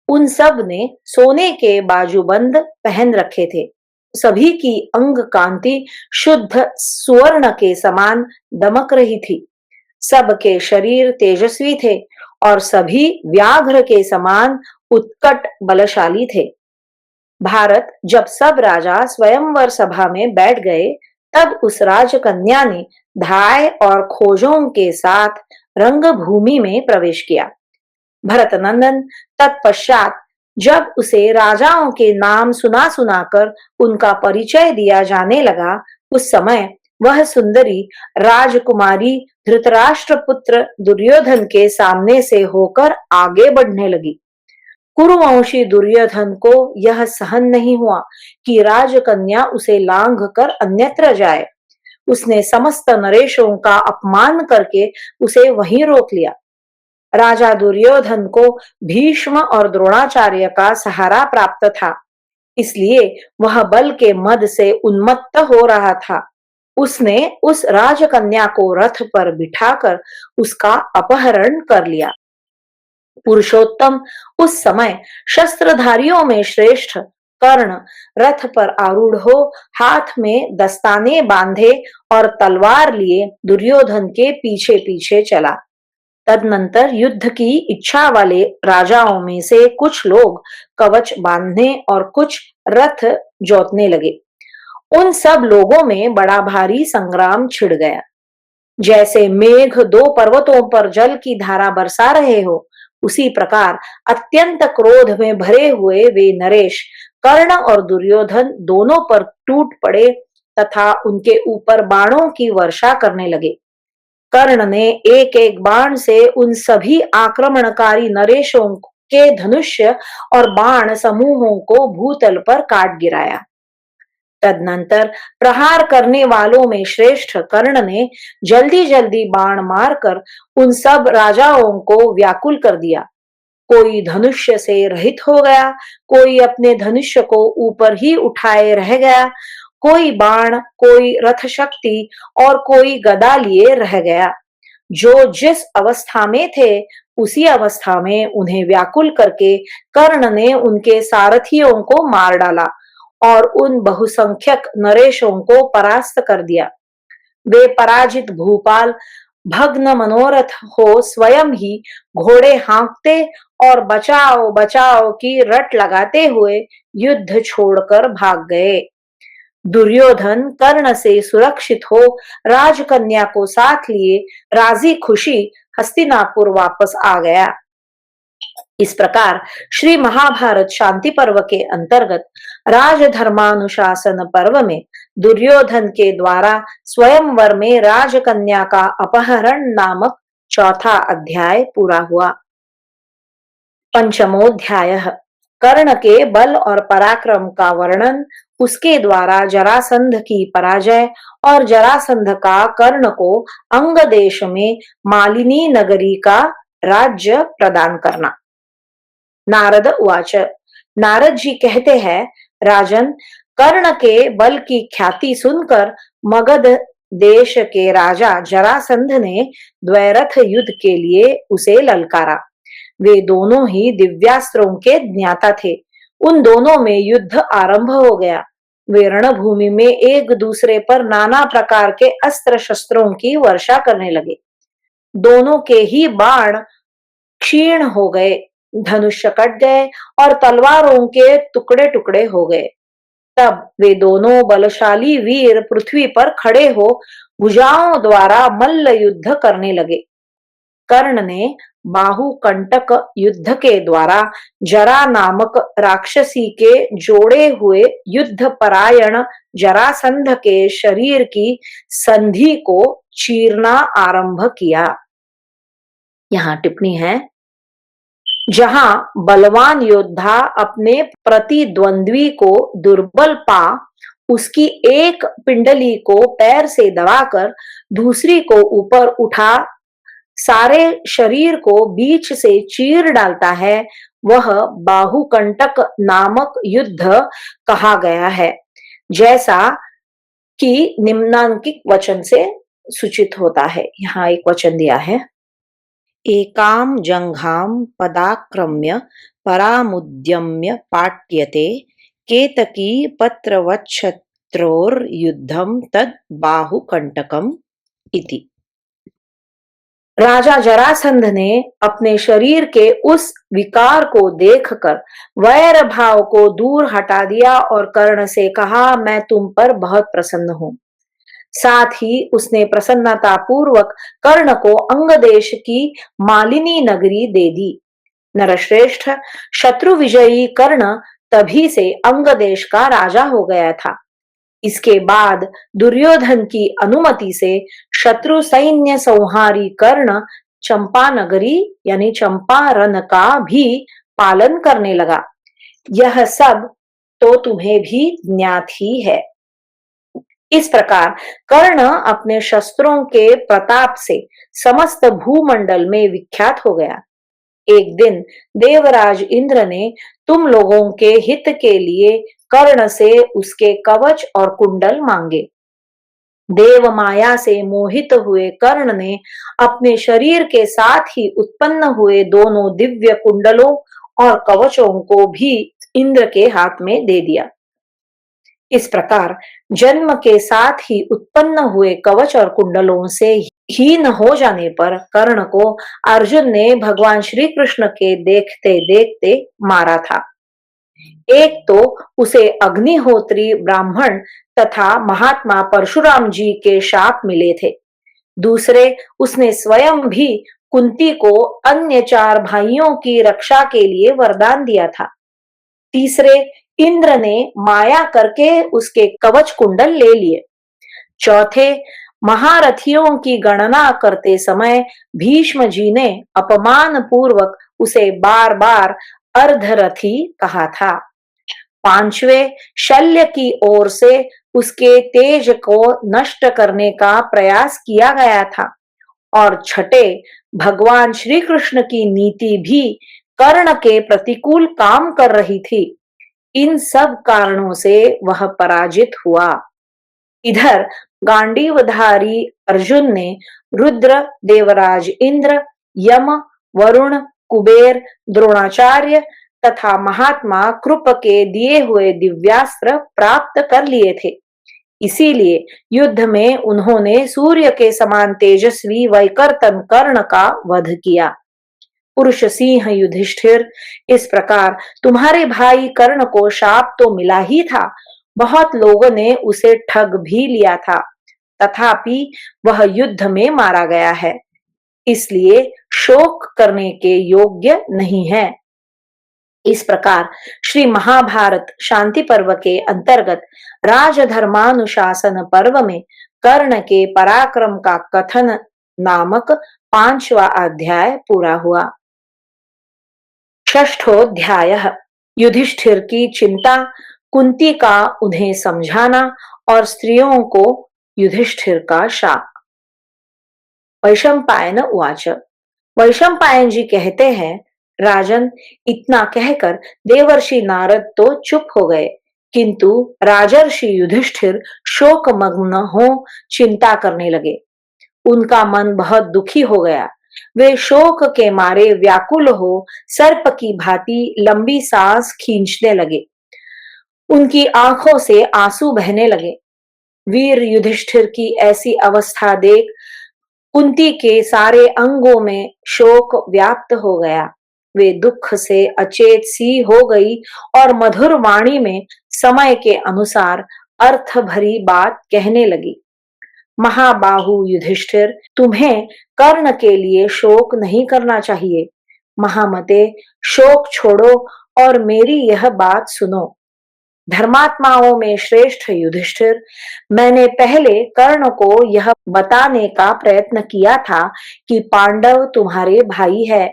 उन सब ने सोने के बाजूबंद पहन रखे थे। सभी की अंग कांति शुद्ध सुवर्ण के समान दमक रही थी। सबके शरीर तेजस्वी थे और सभी व्याघ्र के समान उत्कट बलशाली थे। भारत जब सब राजा स्वयंवर सभा में बैठ गए, तब उस राजकन्या ने धाय और खोजों के साथ रंगभूमि में प्रवेश किया। भरत नंदन तत्पश्चात जब उसे राजाओं के नाम सुना सुनाकर उनका परिचय दिया जाने लगा, उस समय वह सुंदरी राजकुमारी धृतराष्ट्र पुत्र दुर्योधन के सामने से होकर आगे बढ़ने लगी। कुरुवंशी दुर्योधन को यह सहन नहीं हुआ कि राजकन्या उसे लांघ कर अन्यत्र जाए। उसने समस्त नरेशों का अपमान करके उसे वहीं रोक लिया। राजा दुर्योधन को भीष्म और द्रोणाचार्य का सहारा प्राप्त था, इसलिए वह बल के मद से उन्मत्त हो रहा था। उसने उस राजकन्या को रथ पर बिठाकर उसका अपहरण कर लिया। पुरुषोत्तम उस समय शस्त्रधारियों में श्रेष्ठ कर्ण रथ पर आरूढ़ हो, हाथ में दस्ताने बांधे और तलवार लिए दुर्योधन के पीछे पीछे चला। तदनंतर युद्ध की इच्छा वाले राजाओं में से कुछ लोग कवच बांधने और कुछ रथ जोतने लगे। उन सब लोगों में बड़ा भारी संग्राम छिड़ गया। जैसे मेघ दो पर्वतों पर जल की धारा बरसा रहे हो, उसी प्रकार अत्यंत क्रोध में भरे हुए वे नरेश कर्ण और दुर्योधन दोनों पर टूट पड़े तथा उनके ऊपर बाणों की वर्षा करने लगे। कर्ण ने एक एक बाण से उन सभी आक्रमणकारी नरेशों के धनुष्य और बाण समूहों को भूतल पर काट गिराया। तदनंतर प्रहार करने वालों में श्रेष्ठ कर्ण ने जल्दी जल्दी बाण मारकर उन सब राजाओं को व्याकुल कर दिया। कोई धनुष्य से रहित हो गया, कोई अपने धनुष्य को ऊपर ही उठाए रह गया, कोई बाण, कोई रथ शक्ति और कोई गदा लिए रह गया। जो जिस अवस्था में थे, उसी अवस्था में उन्हें व्याकुल करके कर्ण ने उनके सारथियों को मार डाला और उन बहुसंख्यक नरेशों को परास्त कर दिया। वे पराजित भूपाल भग्न मनोरथ हो स्वयं ही घोड़े हाँकते और बचाओ बचाओ की रट लगाते हुए युद्ध छोड़कर भाग गए। दुर्योधन कर्ण से सुरक्षित हो राजकन्या को साथ लिए राजी खुशी हस्तिनापुर वापस आ गया। इस प्रकार श्री महाभारत शांति पर्व के अंतर्गत राजधर्मानुशासन पर्व में दुर्योधन के द्वारा स्वयंवर में राजकन्या का अपहरण नामक चौथा अध्याय पूरा हुआ। पंचमोध्याय कर्ण के बल और पराक्रम का वर्णन, उसके द्वारा जरासंध की पराजय और जरासंध का कर्ण को अंग देश में मालिनी नगरी का राज्य प्रदान करना। नारद उवाच। नारद जी कहते हैं, राजन, कर्ण के बल की ख्याति सुनकर मगध देश के राजा जरासंध ने द्वैरथ युद्ध के लिए उसे ललकारा। वे दोनों ही दिव्यास्त्रों के ज्ञाता थे। उन दोनों में युद्ध आरंभ हो गया। वे रणभूमि में एक दूसरे पर नाना प्रकार के अस्त्र शस्त्रों की वर्षा करने लगे। दोनों के ही बाण क्षीण हो गए, धनुष्य कट गए और तलवारों के टुकड़े टुकड़े हो गए। तब वे दोनों बलशाली वीर पृथ्वी पर खड़े हो भुजाओं द्वारा मल्ल युद्ध करने लगे। कर्ण ने बाहुकंटक युद्ध के द्वारा जरा नामक राक्षसी के जोड़े हुए युद्ध परायण जरासंध के शरीर की संधि को चीरना आरंभ किया। यहाँ टिप्पणी है, जहां बलवान योद्धा अपने प्रतिद्वंद्वी को दुर्बल पा उसकी एक पिंडली को पैर से दबाकर दूसरी को ऊपर उठा सारे शरीर को बीच से चीर डालता है, वह बाहुकंटक नामक युद्ध कहा गया है, जैसा कि निम्नांकित वचन से सूचित होता है। यहाँ एक वचन दिया है, एकाम जंघाम पदाक्रम्य परामुद्यम्य पाट्यते केतकी पत्रवच्छत्रोर्युद्धम तद बाहुकंटकम इति। राजा जरासंध ने अपने शरीर के उस विकार को देखकर वैर भाव को दूर हटा दिया और कर्ण से कहा, मैं तुम पर बहुत प्रसन्न हूं। साथ ही उसने प्रसन्नता पूर्वक कर्ण को अंग देश की मालिनी नगरी दे दी। नरश्रेष्ठ, शत्रु विजयी कर्ण तभी से अंग देश का राजा हो गया था। इसके बाद दुर्योधन की अनुमति से शत्रु सैन्य संहारी कर्ण चंपा नगरी यानी चंपारण का भी पालन करने लगा। यह सब तो तुम्हें भी ज्ञात ही है। इस प्रकार कर्ण अपने शस्त्रों के प्रताप से समस्त भूमंडल में विख्यात हो गया। एक दिन देवराज इंद्र ने तुम लोगों के हित के लिए कर्ण से उसके कवच और कुंडल मांगे। देव माया से मोहित हुए कर्ण ने अपने शरीर के साथ ही उत्पन्न हुए दोनों दिव्य कुंडलों और कवचों को भी इंद्र के हाथ में दे दिया। इस प्रकार जन्म के साथ ही उत्पन्न हुए कवच और कुंडलों से हीन हो जाने पर कर्ण को अर्जुन ने भगवान श्री कृष्ण के देखते देखते मारा था। एक तो उसे अग्निहोत्री ब्राह्मण तथा महात्मा परशुराम जी के शाप मिले थे। दूसरे, उसने स्वयं भी कुंती को अन्य 4 भाइयों की रक्षा के लिए वरदान दिया था। तीसरे, इंद्र ने माया करके उसके कवच कुंडल ले लिए। चौथे, महारथियों की गणना करते समय भीष्म जी ने अपमान पूर्वक उसे बार बार अर्धरथी कहा था। पांचवें, शल्य की ओर से उसके तेज को नष्ट करने का प्रयास किया गया था। और छठे, भगवान श्री कृष्ण की नीति भी कर्ण के प्रतिकूल काम कर रही थी। इन सब कारणों से वह पराजित हुआ। इधर गांडीवधारी अर्जुन ने रुद्र, देवराज इंद्र, यम, वरुण, कुबेर, द्रोणाचार्य तथा महात्मा कृप के दिए हुए दिव्यास्त्र प्राप्त कर लिए थे। इसीलिए युद्ध में उन्होंने सूर्य के समान तेजस्वी वैकर्तन कर्ण का वध किया। पुरुष सिंह युधिष्ठिर, इस प्रकार तुम्हारे भाई कर्ण को शाप तो मिला ही था, बहुत लोगों ने उसे ठग भी लिया था, तथापि वह युद्ध में मारा गया है, इसलिए शोक करने के योग्य नहीं है। इस प्रकार श्री महाभारत शांति पर्व के अंतर्गत राजधर्मानुशासन पर्व में कर्ण के पराक्रम का कथन नामक 5वां अध्याय पूरा हुआ। षष्ठोध्याय, युधिष्ठिर की चिंता, कुंती का उन्हें समझाना और स्त्रियों को युधिष्ठिर का शाप। वैशंपायन उवाच, वैशंपायन जी कहते हैं, राजन, इतना कहकर देवर्षि नारद तो चुप हो गए, किंतु राजर्षि युधिष्ठिर शोकमग्न हो चिंता करने लगे। उनका मन बहुत दुखी हो गया। वे शोक के मारे व्याकुल हो सर्प की भांति लंबी सांस खींचने लगे। उनकी आंखों से आंसू बहने लगे। वीर युधिष्ठिर की ऐसी अवस्था देख कुंती के सारे अंगों में शोक व्याप्त हो गया। वे दुख से अचेत सी हो गई और मधुर वाणी में समय के अनुसार अर्थ भरी बात कहने लगी। महाबाहु युधिष्ठिर, तुम्हें कर्ण के लिए शोक नहीं करना चाहिए। महामते, शोक छोड़ो और मेरी यह बात सुनो। धर्मात्माओं में श्रेष्ठ युधिष्ठिर, मैंने पहले कर्ण को यह बताने का प्रयत्न किया था कि पांडव तुम्हारे भाई है।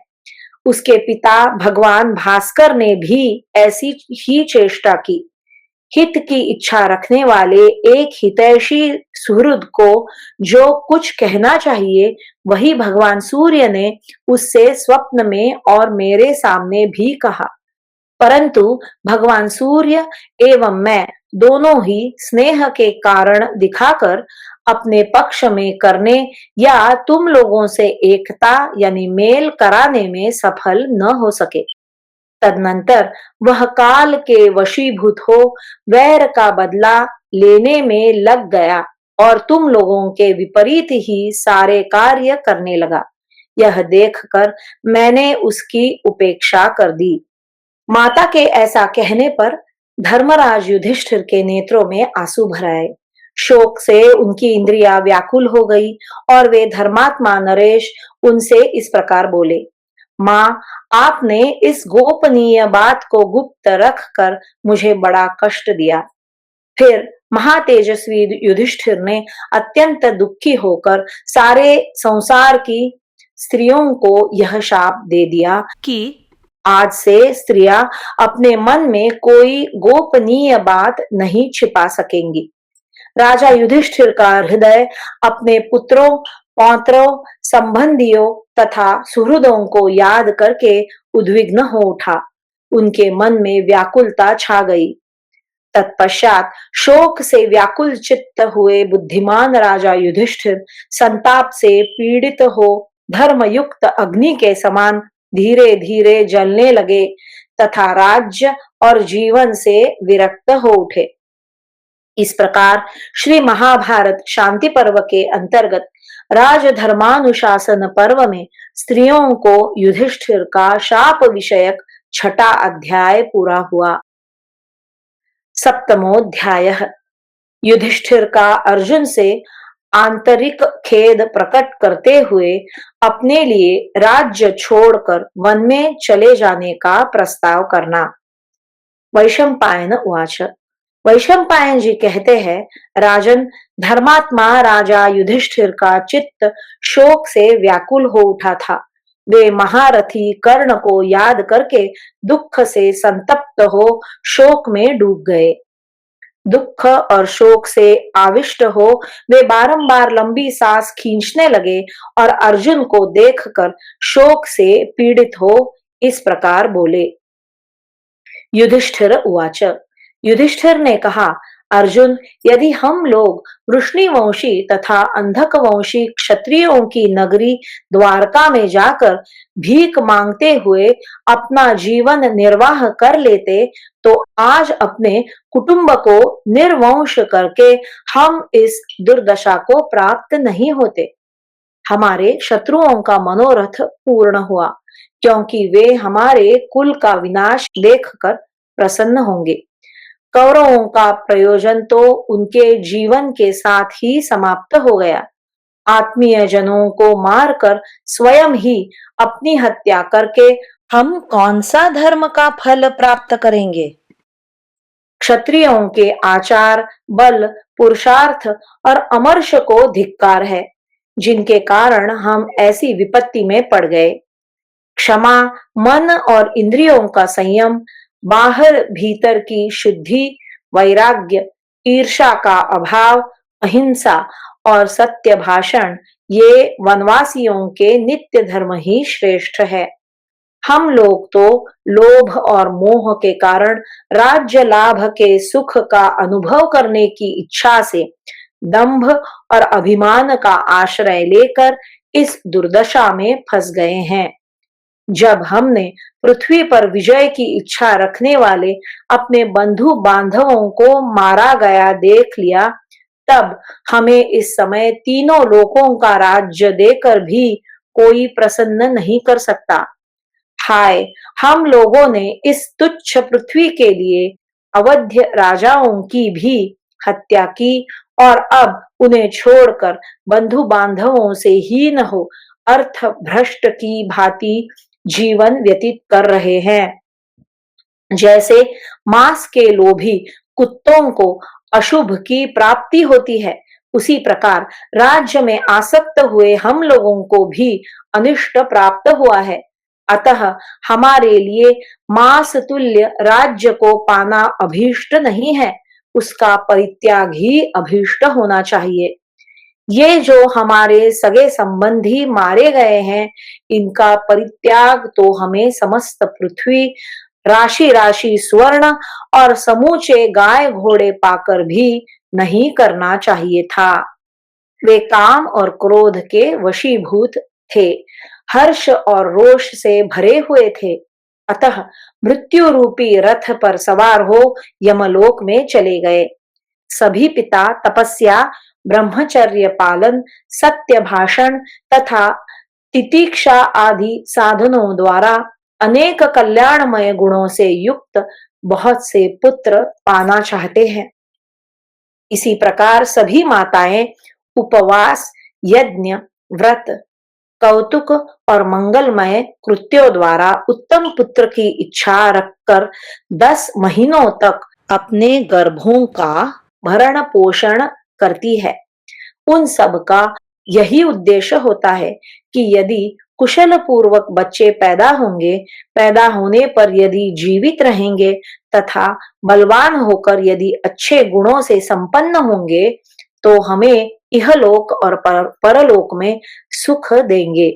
उसके पिता भगवान भास्कर ने भी ऐसी ही चेष्टा की। हित की इच्छा रखने वाले एक हितैषी सुहृद को जो कुछ कहना चाहिए, वही भगवान सूर्य ने उससे स्वप्न में और मेरे सामने भी कहा। परंतु भगवान सूर्य एवं मैं दोनों ही स्नेह के कारण दिखाकर अपने पक्ष में करने या तुम लोगों से एकता यानी मेल कराने में सफल न हो सके। तदनंतर वह काल के वशीभूत हो वैर का बदला लेने में लग गया और तुम लोगों के विपरीत ही सारे कार्य करने लगा। यह देखकर मैंने उसकी उपेक्षा कर दी। माता के ऐसा कहने पर धर्मराज युधिष्ठिर के नेत्रों में आंसू भर आए। शोक से उनकी इंद्रियां व्याकुल हो गई और वे धर्मात्मा नरेश उनसे इस प्रकार बोले, माँ, आपने इस गोपनीय बात को गुप्त रखकर मुझे बड़ा कष्ट दिया। फिर महातेजस्वी युधिष्ठिर ने अत्यंत दुखी होकर सारे संसार की स्त्रियों को यह शाप दे दिया कि आज से स्त्रियां अपने मन में कोई गोपनीय बात नहीं छिपा सकेंगी। राजा युधिष्ठिर का हृदय अपने पुत्रों, पौत्रों, संबंधियों तथा सुहृदों को याद करके उद्विग्न हो उठा। उनके मन में व्याकुलता छा गई। तत्पश्चात शोक से व्याकुल चित्त हुए बुद्धिमान राजा युधिष्ठिर संताप से पीड़ित हो धर्मयुक्त अग्नि के समान धीरे धीरे जलने लगे तथा राज्य और जीवन से विरक्त हो उठे। इस प्रकार श्री महाभारत शांति पर्व के अंतर्गत राजधर्मानुशासन पर्व में स्त्रियों को युधिष्ठिर का शाप विषयक छठा अध्याय पूरा हुआ। सप्तमोध्याय। युधिष्ठिर का अर्जुन से आंतरिक खेद प्रकट करते हुए अपने लिए राज्य छोड़कर वन में चले जाने का प्रस्ताव करना। वैशंपायन उवाच। वैशंपायन जी कहते हैं, राजन, धर्मात्मा राजा युधिष्ठिर का चित्त शोक से व्याकुल हो उठा था। वे महारथी कर्ण को याद करके दुख से संतप्त हो शोक में डूब गए। दुख और शोक से आविष्ट हो वे बारंबार लंबी सांस खींचने लगे और अर्जुन को देखकर शोक से पीड़ित हो इस प्रकार बोले। युधिष्ठिर उवाच। युधिष्ठिर ने कहा, अर्जुन, यदि हम लोग वृष्णिवंशी तथा अंधक वंशी क्षत्रियों की नगरी द्वारका में जाकर भीख मांगते हुए अपना जीवन निर्वाह कर लेते तो आज अपने कुटुंब को निर्वंश करके हम इस दुर्दशा को प्राप्त नहीं होते। हमारे शत्रुओं का मनोरथ पूर्ण हुआ, क्योंकि वे हमारे कुल का विनाश देखकर प्रसन्न होंगे। कौरवों का प्रयोजन तो उनके जीवन के साथ ही समाप्त हो गया। आत्मीय जनों को मारकर स्वयं ही अपनी हत्या करके हम कौन सा धर्म का फल प्राप्त करेंगे। क्षत्रियों के आचार, बल, पुरुषार्थ और अमर्ष को धिक्कार है, जिनके कारण हम ऐसी विपत्ति में पड़ गए। क्षमा, मन और इंद्रियों का संयम, बाहर भीतर की शुद्धि, वैराग्य, ईर्ष्या का अभाव, अहिंसा और सत्य भाषण, ये वनवासियों के नित्य धर्म ही श्रेष्ठ है। हम लोग तो लोभ और मोह के कारण राज्य लाभ के सुख का अनुभव करने की इच्छा से दंभ और अभिमान का आश्रय लेकर इस दुर्दशा में फंस गए हैं। जब हमने पृथ्वी पर विजय की इच्छा रखने वाले अपने बंधु बांधवों को मारा गया देख लिया, तब हमें इस समय तीनों लोकों का राज्य देकर भी कोई प्रसन्न नहीं कर सकता। हाय, हम लोगों ने इस तुच्छ पृथ्वी के लिए अवध्य राजाओं की भी हत्या की और अब उन्हें छोड़कर बंधु बांधवों से हीन हो अर्थ भ्रष्ट की भांति जीवन व्यतीत कर रहे हैं। जैसे मांस के लोभी कुत्तों को अशुभ की प्राप्ति होती है, उसी प्रकार राज्य में आसक्त हुए हम लोगों को भी अनिष्ट प्राप्त हुआ है। अतः हमारे लिए मांस तुल्य राज्य को पाना अभीष्ट नहीं है, उसका परित्याग ही अभीष्ट होना चाहिए। ये जो हमारे सगे संबंधी मारे गए हैं, इनका परित्याग तो हमें समस्त पृथ्वी, राशि राशि स्वर्ण और समूचे गाय घोड़े पाकर भी नहीं करना चाहिए था। वे काम और क्रोध के वशीभूत थे, हर्ष और रोष से भरे हुए थे। अतः मृत्यु रूपी रथ पर सवार हो यमलोक में चले गए। सभी पिता तपस्या, ब्रह्मचर्य पालन, सत्य भाषण तथा तितिक्षा आदि साधनों द्वारा अनेक कल्याणमय गुणों से युक्त बहुत से पुत्र पाना चाहते हैं। इसी प्रकार सभी माताएं उपवास, यज्ञ, व्रत, कौतुक और मंगलमय कृत्यों द्वारा उत्तम पुत्र की इच्छा रखकर 10 महीनों तक अपने गर्भों का भरण पोषण करती है। उन सब का यही उद्देश्य होता है कि यदि कुशल पूर्वक बच्चे पैदा होंगे, पैदा होने पर यदि जीवित रहेंगे तथा बलवान होकर यदि अच्छे गुणों से संपन्न होंगे, तो हमें इहलोक और परलोक में सुख देंगे।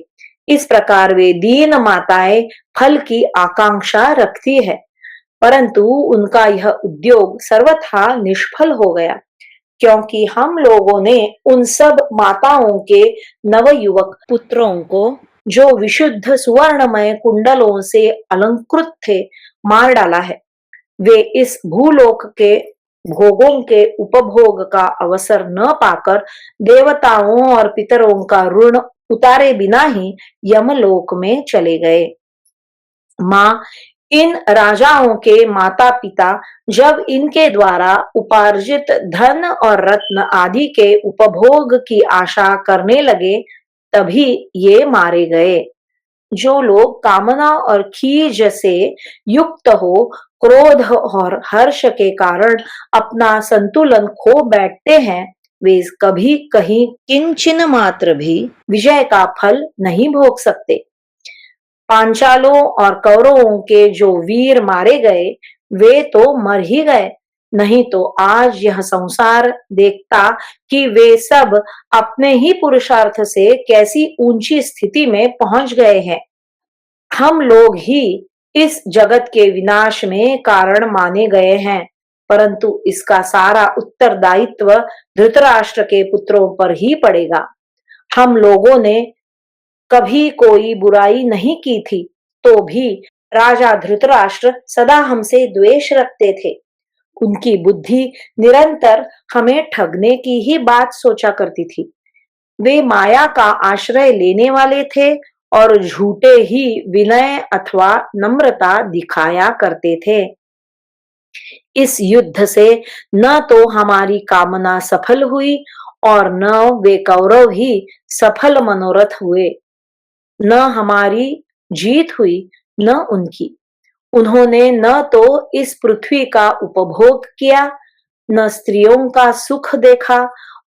इस प्रकार वे दीन माताएं फल की आकांक्षा रखती है, परंतु उनका यह उद्योग सर्वथा निष्फल हो गया, क्योंकि हम लोगों ने उन सब माताओं के नवयुवक पुत्रों को, जो विशुद्ध सुवर्णमय कुंडलों से अलंकृत थे, मार डाला है। वे इस भूलोक के भोगों के उपभोग का अवसर न पाकर देवताओं और पितरों का ऋण उतारे बिना ही यमलोक में चले गए। माँ, इन राजाओं के माता पिता जब इनके द्वारा उपार्जित धन और रत्न आदि के उपभोग की आशा करने लगे, तभी ये मारे गए। जो लोग कामना और खीज से युक्त हो, क्रोध और हर्ष के कारण अपना संतुलन खो बैठते हैं, वे कभी कहीं किंचिन मात्र भी विजय का फल नहीं भोग सकते। पांचालों और कौरवों के जो वीर मारे गए, वे तो मर ही गए, नहीं तो आज यह संसार देखता कि वे सब अपने ही पुरुषार्थ से कैसी ऊंची स्थिति में पहुंच गए हैं। हम लोग ही इस जगत के विनाश में कारण माने गए हैं, परंतु इसका सारा उत्तरदायित्व धृतराष्ट्र के पुत्रों पर ही पड़ेगा। हम लोगों ने कभी कोई बुराई नहीं की थी, तो भी राजा धृतराष्ट्र सदा हमसे द्वेष रखते थे। उनकी बुद्धि निरंतर हमें ठगने की ही बात सोचा करती थी। वे माया का आश्रय लेने वाले थे और झूठे ही विनय अथवा नम्रता दिखाया करते थे। इस युद्ध से न तो हमारी कामना सफल हुई और न वे कौरव ही सफल मनोरथ हुए। न हमारी जीत हुई, न उनकी। उन्होंने न तो इस पृथ्वी का उपभोग किया, न स्त्रियों का सुख देखा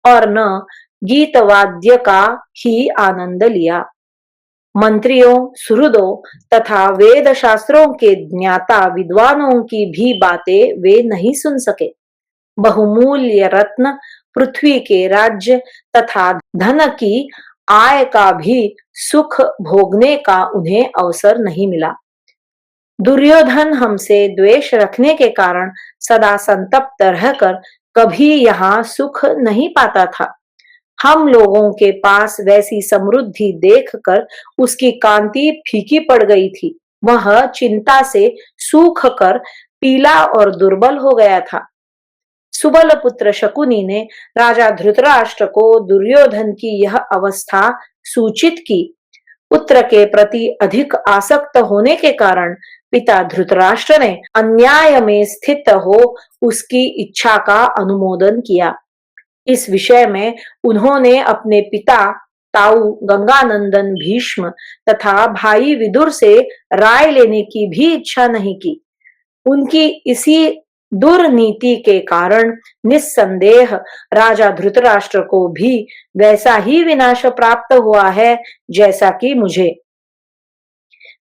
और न गीत वाद्य का ही आनंद लिया। मंत्रियों, सुहृदों तथा वेद शास्त्रों के ज्ञाता विद्वानों की भी बातें वे नहीं सुन सके। बहुमूल्य रत्न, पृथ्वी के राज्य तथा धन की आय का भी सुख भोगने का उन्हें अवसर नहीं मिला। दुर्योधन हमसे द्वेष रखने के कारण सदा संतप्त रहकर कभी यहाँ सुख नहीं पाता था। हम लोगों के पास वैसी समृद्धि देखकर उसकी कांति फीकी पड़ गई थी। वह चिंता से सूख कर पीला और दुर्बल हो गया था। सुबल पुत्र शकुनी ने राजा धृतराष्ट्र को दुर्योधन की यह अवस्था सूचित की। पुत्र के प्रति अधिक आसक्त होने के कारण पिता धृतराष्ट्र ने अन्याय में स्थित हो उसकी इच्छा का अनुमोदन किया। इस विषय में उन्होंने अपने पिता ताऊ गंगानंदन भीष्म तथा भाई विदुर से राय लेने की भी इच्छा नहीं की। उनकी इसी दुर्नीति के कारण निस्संदेह राजा धृतराष्ट्र को भी वैसा ही विनाश प्राप्त हुआ है जैसा कि मुझे।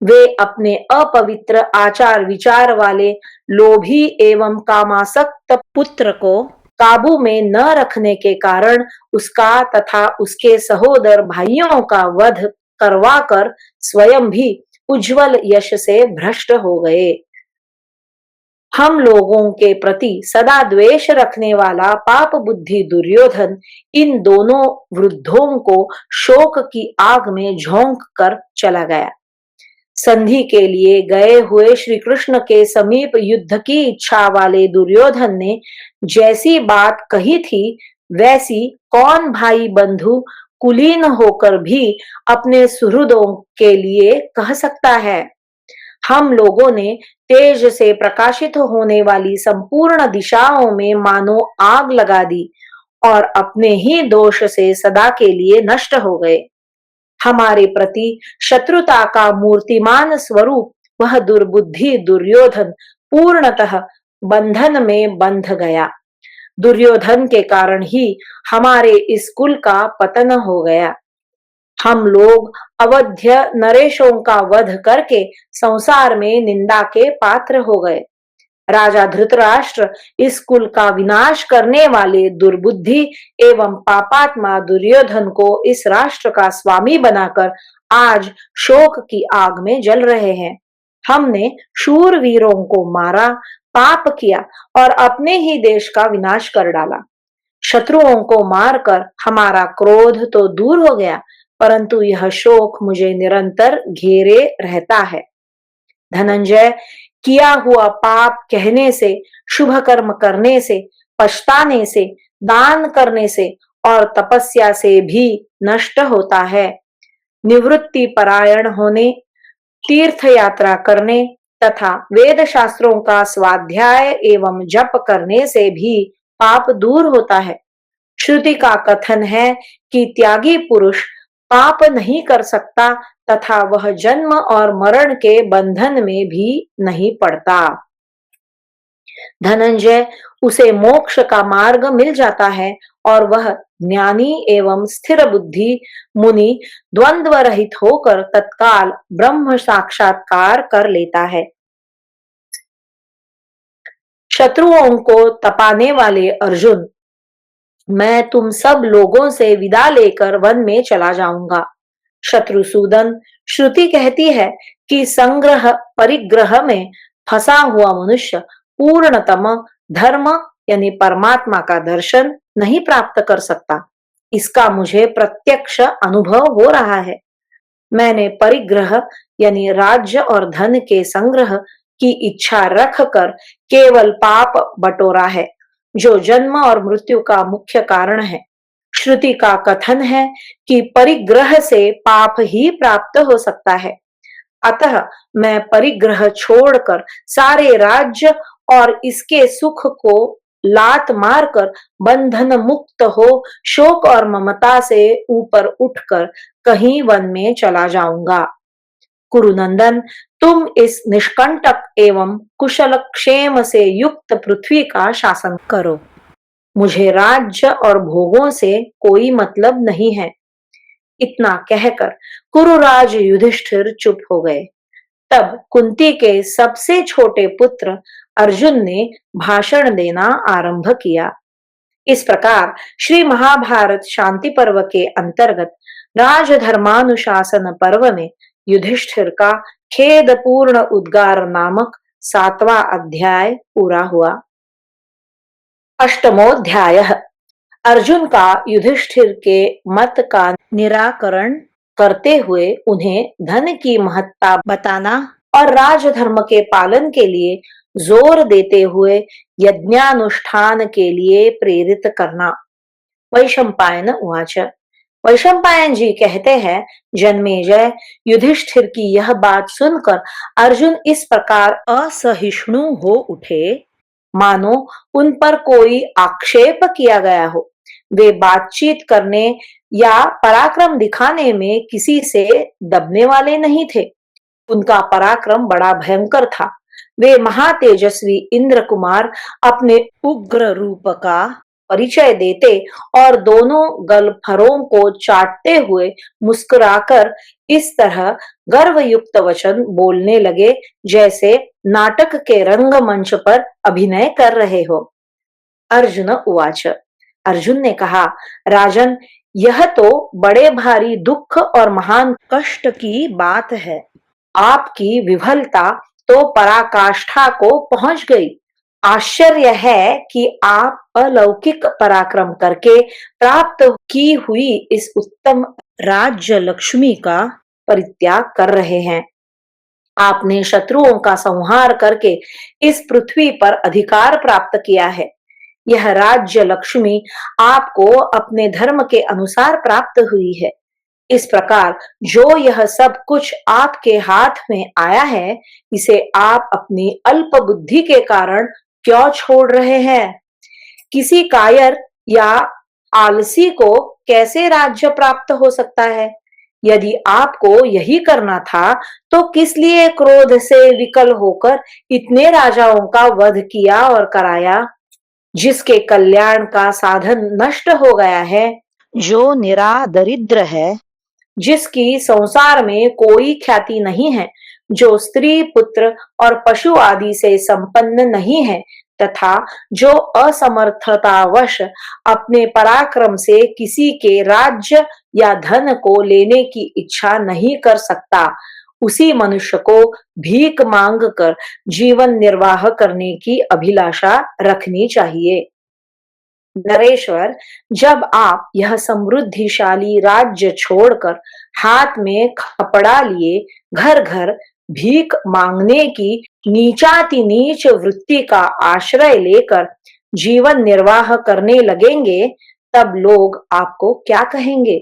वे अपने अपवित्र आचार विचार वाले लोभी एवं कामासक्त पुत्र को काबू में न रखने के कारण उसका तथा उसके सहोदर भाइयों का वध करवाकर स्वयं भी उज्जवल यश से भ्रष्ट हो गए। हम लोगों के प्रति सदा द्वेष रखने वाला पाप बुद्धि दुर्योधन इन दोनों वृद्धों को शोक की आग में झोंक कर चला गया। संधि के लिए गए हुए श्री कृष्ण के समीप युद्ध की इच्छा वाले दुर्योधन ने जैसी बात कही थी, वैसी कौन भाई बंधु कुलीन होकर भी अपने सुहृदों के लिए कह सकता है। हम लोगों ने तेज से प्रकाशित होने वाली संपूर्ण दिशाओं में मानो आग लगा दी और अपने ही दोष से सदा के लिए नष्ट हो गए। हमारे प्रति शत्रुता का मूर्तिमान स्वरूप वह दुर्बुद्धि दुर्योधन पूर्णतः बंधन में बंध गया। दुर्योधन के कारण ही हमारे इस कुल का पतन हो गया। हम लोग अवध्य नरेशों का वध करके संसार में निंदा के पात्र हो गए। राजा धृतराष्ट्र इस कुल का विनाश करने वाले दुर्बुद्धि एवं पापात्मा दुर्योधन को इस राष्ट्र का स्वामी बनाकर आज शोक की आग में जल रहे हैं। हमने शूरवीरों को मारा, पाप किया और अपने ही देश का विनाश कर डाला। शत्रुओं को मारकर हमारा क्रोध तो दूर हो गया, परंतु यह शोक मुझे निरंतर घेरे रहता है। धनंजय, किया हुआ पाप कहने से, शुभ कर्म करने से, पछताने से, दान करने से और तपस्या से भी नष्ट होता है। निवृत्ति परायण होने, तीर्थ यात्रा करने तथा वेद शास्त्रों का स्वाध्याय एवं जप करने से भी पाप दूर होता है। श्रुति का कथन है कि त्यागी पुरुष पाप नहीं कर सकता तथा वह जन्म और मरण के बंधन में भी नहीं पड़ता। धनंजय, उसे मोक्ष का मार्ग मिल जाता है और वह ज्ञानी एवं स्थिर बुद्धि मुनि द्वंद्व रहित होकर तत्काल ब्रह्म साक्षात्कार कर लेता है। शत्रुओं को तपाने वाले अर्जुन, मैं तुम सब लोगों से विदा लेकर वन में चला जाऊंगा। शत्रुसूदन, श्रुति कहती है कि संग्रह परिग्रह में फंसा हुआ मनुष्य पूर्णतम धर्म यानी परमात्मा का दर्शन नहीं प्राप्त कर सकता। इसका मुझे प्रत्यक्ष अनुभव हो रहा है। मैंने परिग्रह यानी राज्य और धन के संग्रह की इच्छा रखकर केवल पाप बटोरा है, जो जन्म और मृत्यु का मुख्य कारण है। श्रुति का कथन है कि परिग्रह से पाप ही प्राप्त हो सकता है। अतः मैं परिग्रह छोड़कर सारे राज्य और इसके सुख को लात मारकर बंधन मुक्त हो शोक और ममता से ऊपर उठकर कहीं वन में चला जाऊंगा। कुरुनंदन, तुम इस निष्कंटक एवं कुशल क्षेम से युक्त पृथ्वी का शासन करो। मुझे राज्य और भोगों से कोई मतलब नहीं है। इतना कहकर कुरुराज युधिष्ठिर चुप हो गए। तब कुंती के सबसे छोटे पुत्र अर्जुन ने भाषण देना आरंभ किया। इस प्रकार श्री महाभारत शांति पर्व के अंतर्गत राजधर्मानुशासन पर्व में युधिष्ठिर का खेदपूर्ण उद्गार नामक 7वां अध्याय पूरा हुआ। अष्टमोध्याय। अर्जुन का युधिष्ठिर के मत का निराकरण करते हुए उन्हें धन की महत्ता बताना और राजधर्म के पालन के लिए जोर देते हुए यज्ञानुष्ठान के लिए प्रेरित करना। वैशंपायन उवाच। वैशंपायन जी कहते हैं, जन्मेजय, युधिष्ठिर की यह बात सुनकर अर्जुन इस प्रकार असहिष्णु हो उठे मानो उन पर कोई आक्षेप किया गया हो। वे बातचीत करने या पराक्रम दिखाने में किसी से दबने वाले नहीं थे। उनका पराक्रम बड़ा भयंकर था। वे महातेजस्वी इंद्र कुमार अपने उग्र रूप का परिचय देते और दोनों गलफरों को चाटते हुए मुस्कुराकर इस तरह गर्वयुक्त वचन बोलने लगे जैसे नाटक के रंगमंच पर अभिनय कर रहे हो। अर्जुन उवाच। अर्जुन ने कहा, राजन, यह तो बड़े भारी दुख और महान कष्ट की बात है। आपकी विफलता तो पराकाष्ठा को पहुंच गई। आश्चर्य है कि आप अलौकिक पराक्रम करके प्राप्त की हुई इस उत्तम राज्य लक्ष्मी का परित्याग कर रहे हैं। आपने शत्रुओं का संहार करके इस पृथ्वी पर अधिकार प्राप्त किया है। यह राज्य लक्ष्मी आपको अपने धर्म के अनुसार प्राप्त हुई है। इस प्रकार जो यह सब कुछ आपके हाथ में आया है, इसे आप अपनी अल्प बुद्धि के कारण क्यों छोड़ रहे हैं? किसी कायर या आलसी को कैसे राज्य प्राप्त हो सकता है? यदि आपको यही करना था, तो किस लिए क्रोध से विकल होकर इतने राजाओं का वध किया और कराया? जिसके कल्याण का साधन नष्ट हो गया है, जो निरादरिद्र है, जिसकी संसार में कोई ख्याति नहीं है, जो स्त्री पुत्र और पशु आदि से संपन्न नहीं है, तथा जो असमर्थतावश अपने पराक्रम से किसी के राज्य या धन को लेने की इच्छा नहीं कर सकता, उसी मनुष्य को भीख मांग कर जीवन निर्वाह करने की अभिलाषा रखनी चाहिए। नरेश्वर, जब आप यह समृद्धिशाली राज्य छोड़कर हाथ में कपड़ा लिए घर घर भीख मांगने की नीचाति नीच वृत्ति का आश्रय लेकर जीवन निर्वाह करने लगेंगे, तब लोग आपको क्या कहेंगे?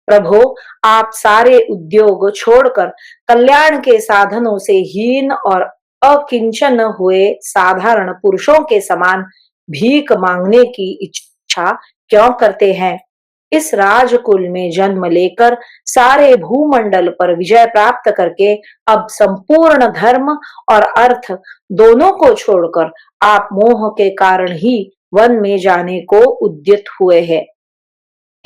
प्रभु, आप सारे उद्योग छोड़कर कल्याण के साधनों से हीन और अकिंचन हुए साधारण पुरुषों के समान भीख मांगने की इच्छा क्यों करते हैं? इस राजकुल में जन्म लेकर सारे भूमंडल पर विजय प्राप्त करके अब संपूर्ण धर्म और अर्थ दोनों को छोड़कर आप मोह के कारण ही वन में जाने को उद्यत हुए हैं।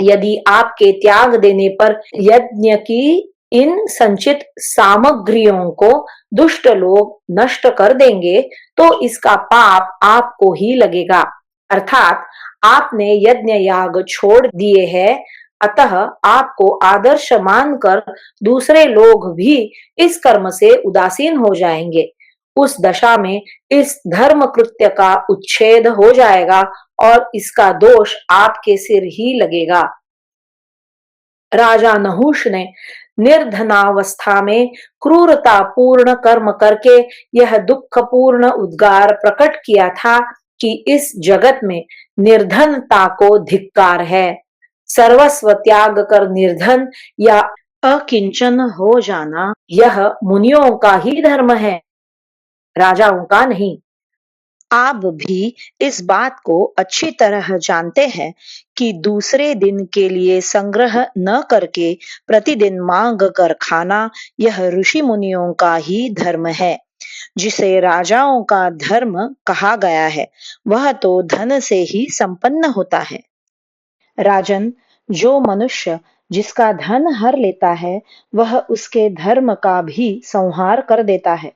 यदि आपके त्याग देने पर यज्ञ की इन संचित सामग्रियों को दुष्ट लोग नष्ट कर देंगे, तो इसका पाप आपको ही लगेगा। अर्थात आपने यज्ञ याग छोड़ दिए हैं, अतः आपको आदर्श मानकर दूसरे लोग भी इस कर्म से उदासीन हो जाएंगे। उस दशा में इस धर्म कृत्य का उच्छेद हो जाएगा और इसका दोष आपके सिर ही लगेगा। राजा नहुष ने निर्धनावस्था में क्रूरता पूर्ण कर्म करके यह दुखपूर्ण उद्गार प्रकट किया था कि इस जगत में निर्धनता को धिक्कार है। सर्वस्व त्याग कर निर्धन या अकिंचन हो जाना यह मुनियों का ही धर्म है, राजाओं का नहीं। आप भी इस बात को अच्छी तरह जानते हैं कि दूसरे दिन के लिए संग्रह न करके प्रतिदिन मांग कर खाना यह ऋषि मुनियों का ही धर्म है। जिसे राजाओं का धर्म कहा गया है, वह तो धन से ही संपन्न होता है। राजन, जो मनुष्य जिसका धन हर लेता है, वह उसके धर्म का भी संहार कर देता है।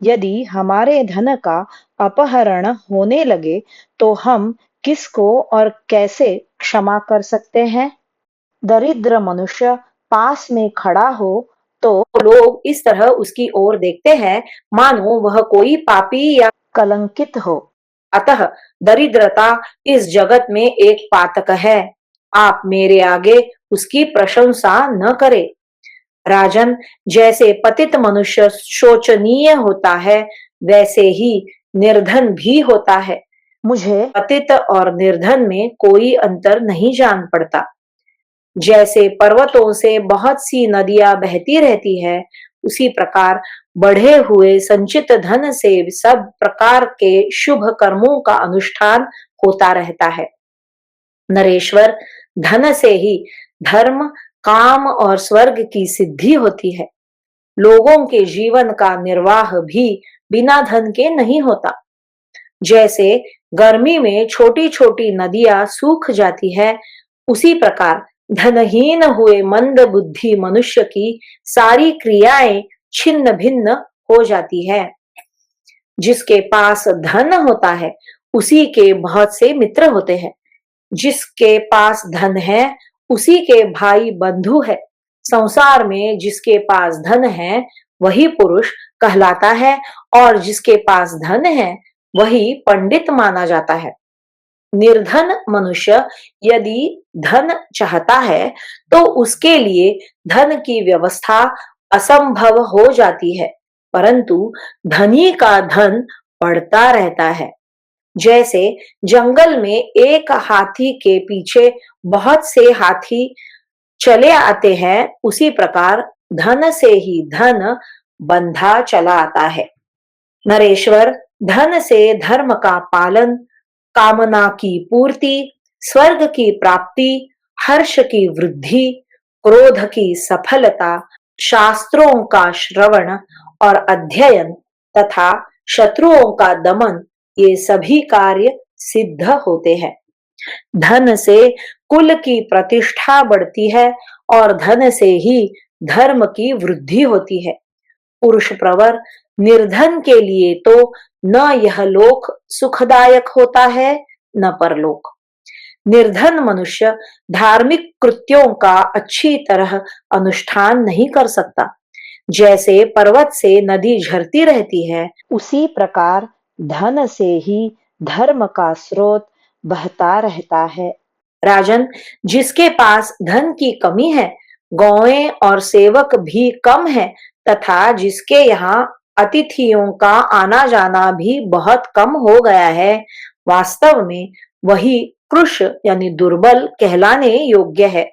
यदि हमारे धन का अपहरण होने लगे, तो हम किसको और कैसे क्षमा कर सकते हैं? दरिद्र मनुष्य पास में खड़ा हो तो लोग इस तरह उसकी ओर देखते हैं मानो वह कोई पापी या कलंकित हो। अतः दरिद्रता इस जगत में एक पातक है। आप मेरे आगे उसकी प्रशंसा न करें। राजन, जैसे पतित मनुष्य शोचनीय होता है, वैसे ही निर्धन भी होता है। मुझे पतित और निर्धन में कोई अंतर नहीं जान पड़ता। जैसे पर्वतों से बहुत सी नदियां बहती रहती है, उसी प्रकार बढ़े हुए संचित धन से सब प्रकार के शुभ कर्मों का अनुष्ठान होता रहता है। नरेश्वर, धन से ही धर्म, काम और स्वर्ग की सिद्धि होती है। लोगों के जीवन का निर्वाह भी बिना धन के नहीं होता। जैसे गर्मी में छोटी छोटी नदियां सूख जाती है, उसी प्रकार धनहीन हुए मंद बुद्धि मनुष्य की सारी क्रियाएं छिन्न भिन्न हो जाती है। जिसके पास धन होता है, उसी के बहुत से मित्र होते हैं। जिसके पास धन है, उसी के भाई बंधु है। संसार में जिसके पास धन है, वही पुरुष कहलाता है, और जिसके पास धन है, वही पंडित माना जाता है। निर्धन मनुष्य यदि धन चाहता है, तो उसके लिए धन की व्यवस्था असंभव हो जाती है, परंतु धनी का धन बढ़ता रहता है। जैसे जंगल में एक हाथी के पीछे बहुत से हाथी चले आते हैं, उसी प्रकार धन से ही धन बंधा चला आता है। नरेश्वर, धन से धर्म का पालन, कामना की पूर्ति, स्वर्ग की प्राप्ति, हर्ष की वृद्धि, क्रोध की सफलता, शास्त्रों का श्रवण और अध्ययन तथा शत्रुओं का दमन, ये सभी कार्य सिद्ध होते हैं। धन से कुल की प्रतिष्ठा बढ़ती है और धन से ही धर्म की वृद्धि होती है। पुरुष प्रवर निर्धन के लिए तो न यह लोक सुखदायक होता है न परलोक। निर्धन मनुष्य धार्मिक कृत्यों का अच्छी तरह अनुष्ठान नहीं कर सकता। जैसे पर्वत से नदी झरती रहती है, उसी प्रकार धन से ही धर्म का स्रोत बहता रहता है। राजन, जिसके पास धन की कमी है, गौएं और सेवक भी कम है तथा जिसके यहाँ अतिथियों का आना जाना भी बहुत कम हो गया है, वास्तव में वही कृश यानी दुर्बल कहलाने योग्य है।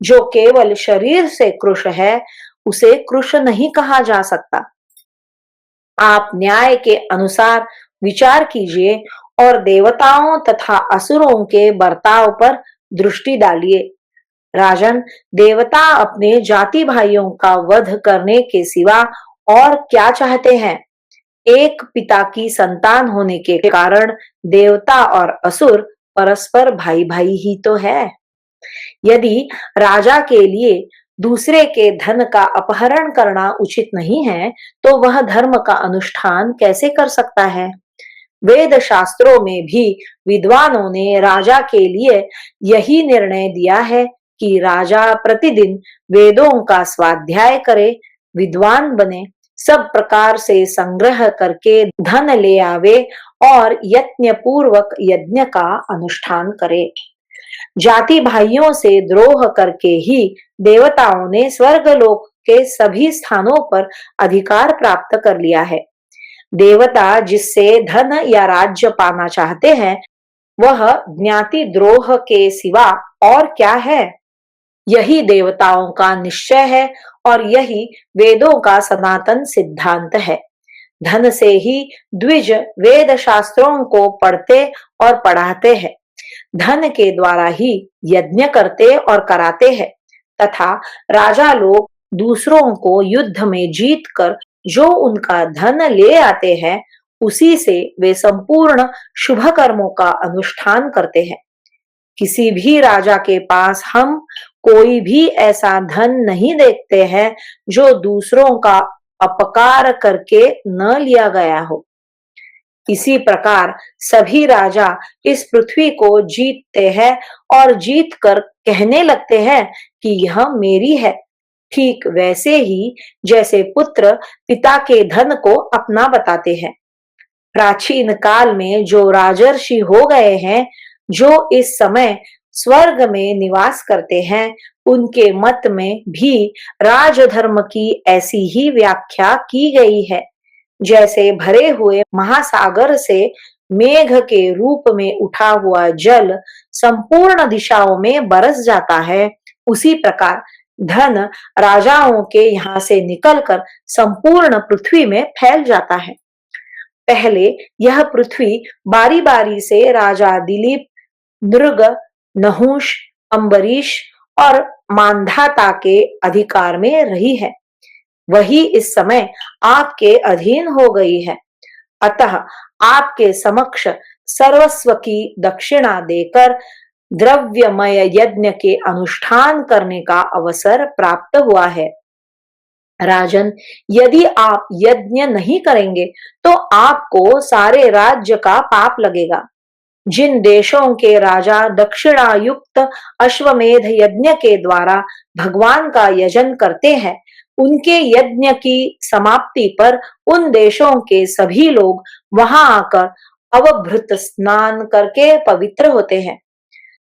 जो केवल शरीर से कृश है, उसे कृश नहीं कहा जा सकता। आप न्याय के अनुसार विचार कीजिए और देवताओं तथा असुरों के बर्ताव पर दृष्टि डालिए। राजन, देवता अपने जाति भाइयों का वध करने के सिवा और क्या चाहते हैं? एक पिता की संतान होने के कारण देवता और असुर परस्पर भाई भाई ही तो है। यदि राजा के लिए दूसरे के धन का अपहरण करना उचित नहीं है, तो वह धर्म का अनुष्ठान कैसे कर सकता है? वेद शास्त्रों में भी विद्वानों ने राजा के लिए यही निर्णय दिया है कि राजा प्रतिदिन वेदों का स्वाध्याय करे, विद्वान बने, सब प्रकार से संग्रह करके धन ले आवे और यज्ञ पूर्वक यज्ञ का अनुष्ठान करे। जाति भाइयों से द्रोह करके ही देवताओं ने स्वर्गलोक के सभी स्थानों पर अधिकार प्राप्त कर लिया है। देवता जिससे धन या राज्य पाना चाहते हैं, वह ज्ञाति द्रोह के सिवा और क्या है? यही देवताओं का निश्चय है और यही वेदों का सनातन सिद्धांत है। धन से ही द्विज वेद शास्त्रों को पढ़ते और पढ़ाते हैं। धन के द्वारा ही यज्ञ करते और कराते हैं तथा राजा लोग दूसरों को युद्ध में जीतकर जो उनका धन ले आते हैं, उसी से वे संपूर्ण शुभ कर्मों का अनुष्ठान करते हैं। किसी भी राजा के पास हम कोई भी ऐसा धन नहीं देखते हैं जो दूसरों का अपकार करके न लिया गया हो। इसी प्रकार सभी राजा इस पृथ्वी को जीतते हैं और जीतकर कहने लगते हैं कि यह मेरी है। ठीक वैसे ही जैसे पुत्र पिता के धन को अपना बताते हैं। प्राचीन काल में जो राजर्षि हो गए हैं, जो इस समय स्वर्ग में निवास करते हैं, उनके मत में भी राजधर्म की ऐसी ही व्याख्या की गई है। जैसे भरे हुए महासागर से मेघ के रूप में उठा हुआ जल संपूर्ण दिशाओं में बरस जाता है, उसी प्रकार धन राजाओं के यहाँ से निकलकर संपूर्ण पृथ्वी में फैल जाता है। पहले यह पृथ्वी बारी बारी से राजा दिलीप, नृग, नहुष, अम्बरीश और मांधाता के अधिकार में रही है। वही इस समय आपके अधीन हो गई है। अतः आपके समक्ष सर्वस्व की दक्षिणा देकर द्रव्यमय यज्ञ के अनुष्ठान करने का अवसर प्राप्त हुआ है। राजन, यदि आप यज्ञ नहीं करेंगे तो आपको सारे राज्य का पाप लगेगा। जिन देशों के राजा दक्षिणायुक्त अश्वमेध यज्ञ के द्वारा भगवान का यजन करते हैं, उनके यज्ञ की समाप्ति पर उन देशों के सभी लोग वहां आकर अवभृत स्नान करके पवित्र होते हैं।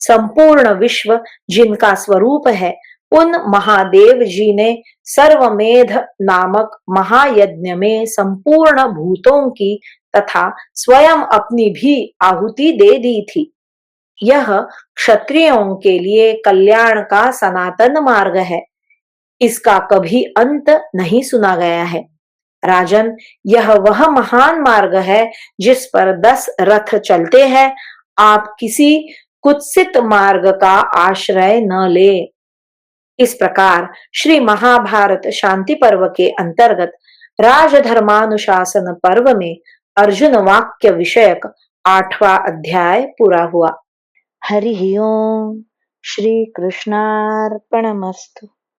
संपूर्ण विश्व जिनका स्वरूप है, उन महादेव जी ने सर्वमेध नामक महायज्ञ में संपूर्ण भूतों की तथा स्वयं अपनी भी आहुति दे दी थी। यह क्षत्रियों के लिए कल्याण का सनातन मार्ग है, इसका कभी अंत नहीं सुना गया है। राजन, यह वह महान मार्ग है जिस पर 10 रथ चलते हैं। आप किसी कुत्सित मार्ग का आश्रय न ले। इस प्रकार श्री महाभारत शांति पर्व के अंतर्गत राजधर्मानुशासन पर्व में अर्जुन वाक्य विषयक 8वां अध्याय पूरा हुआ। हरि ओम। श्री कृष्णार्पणमस्तु।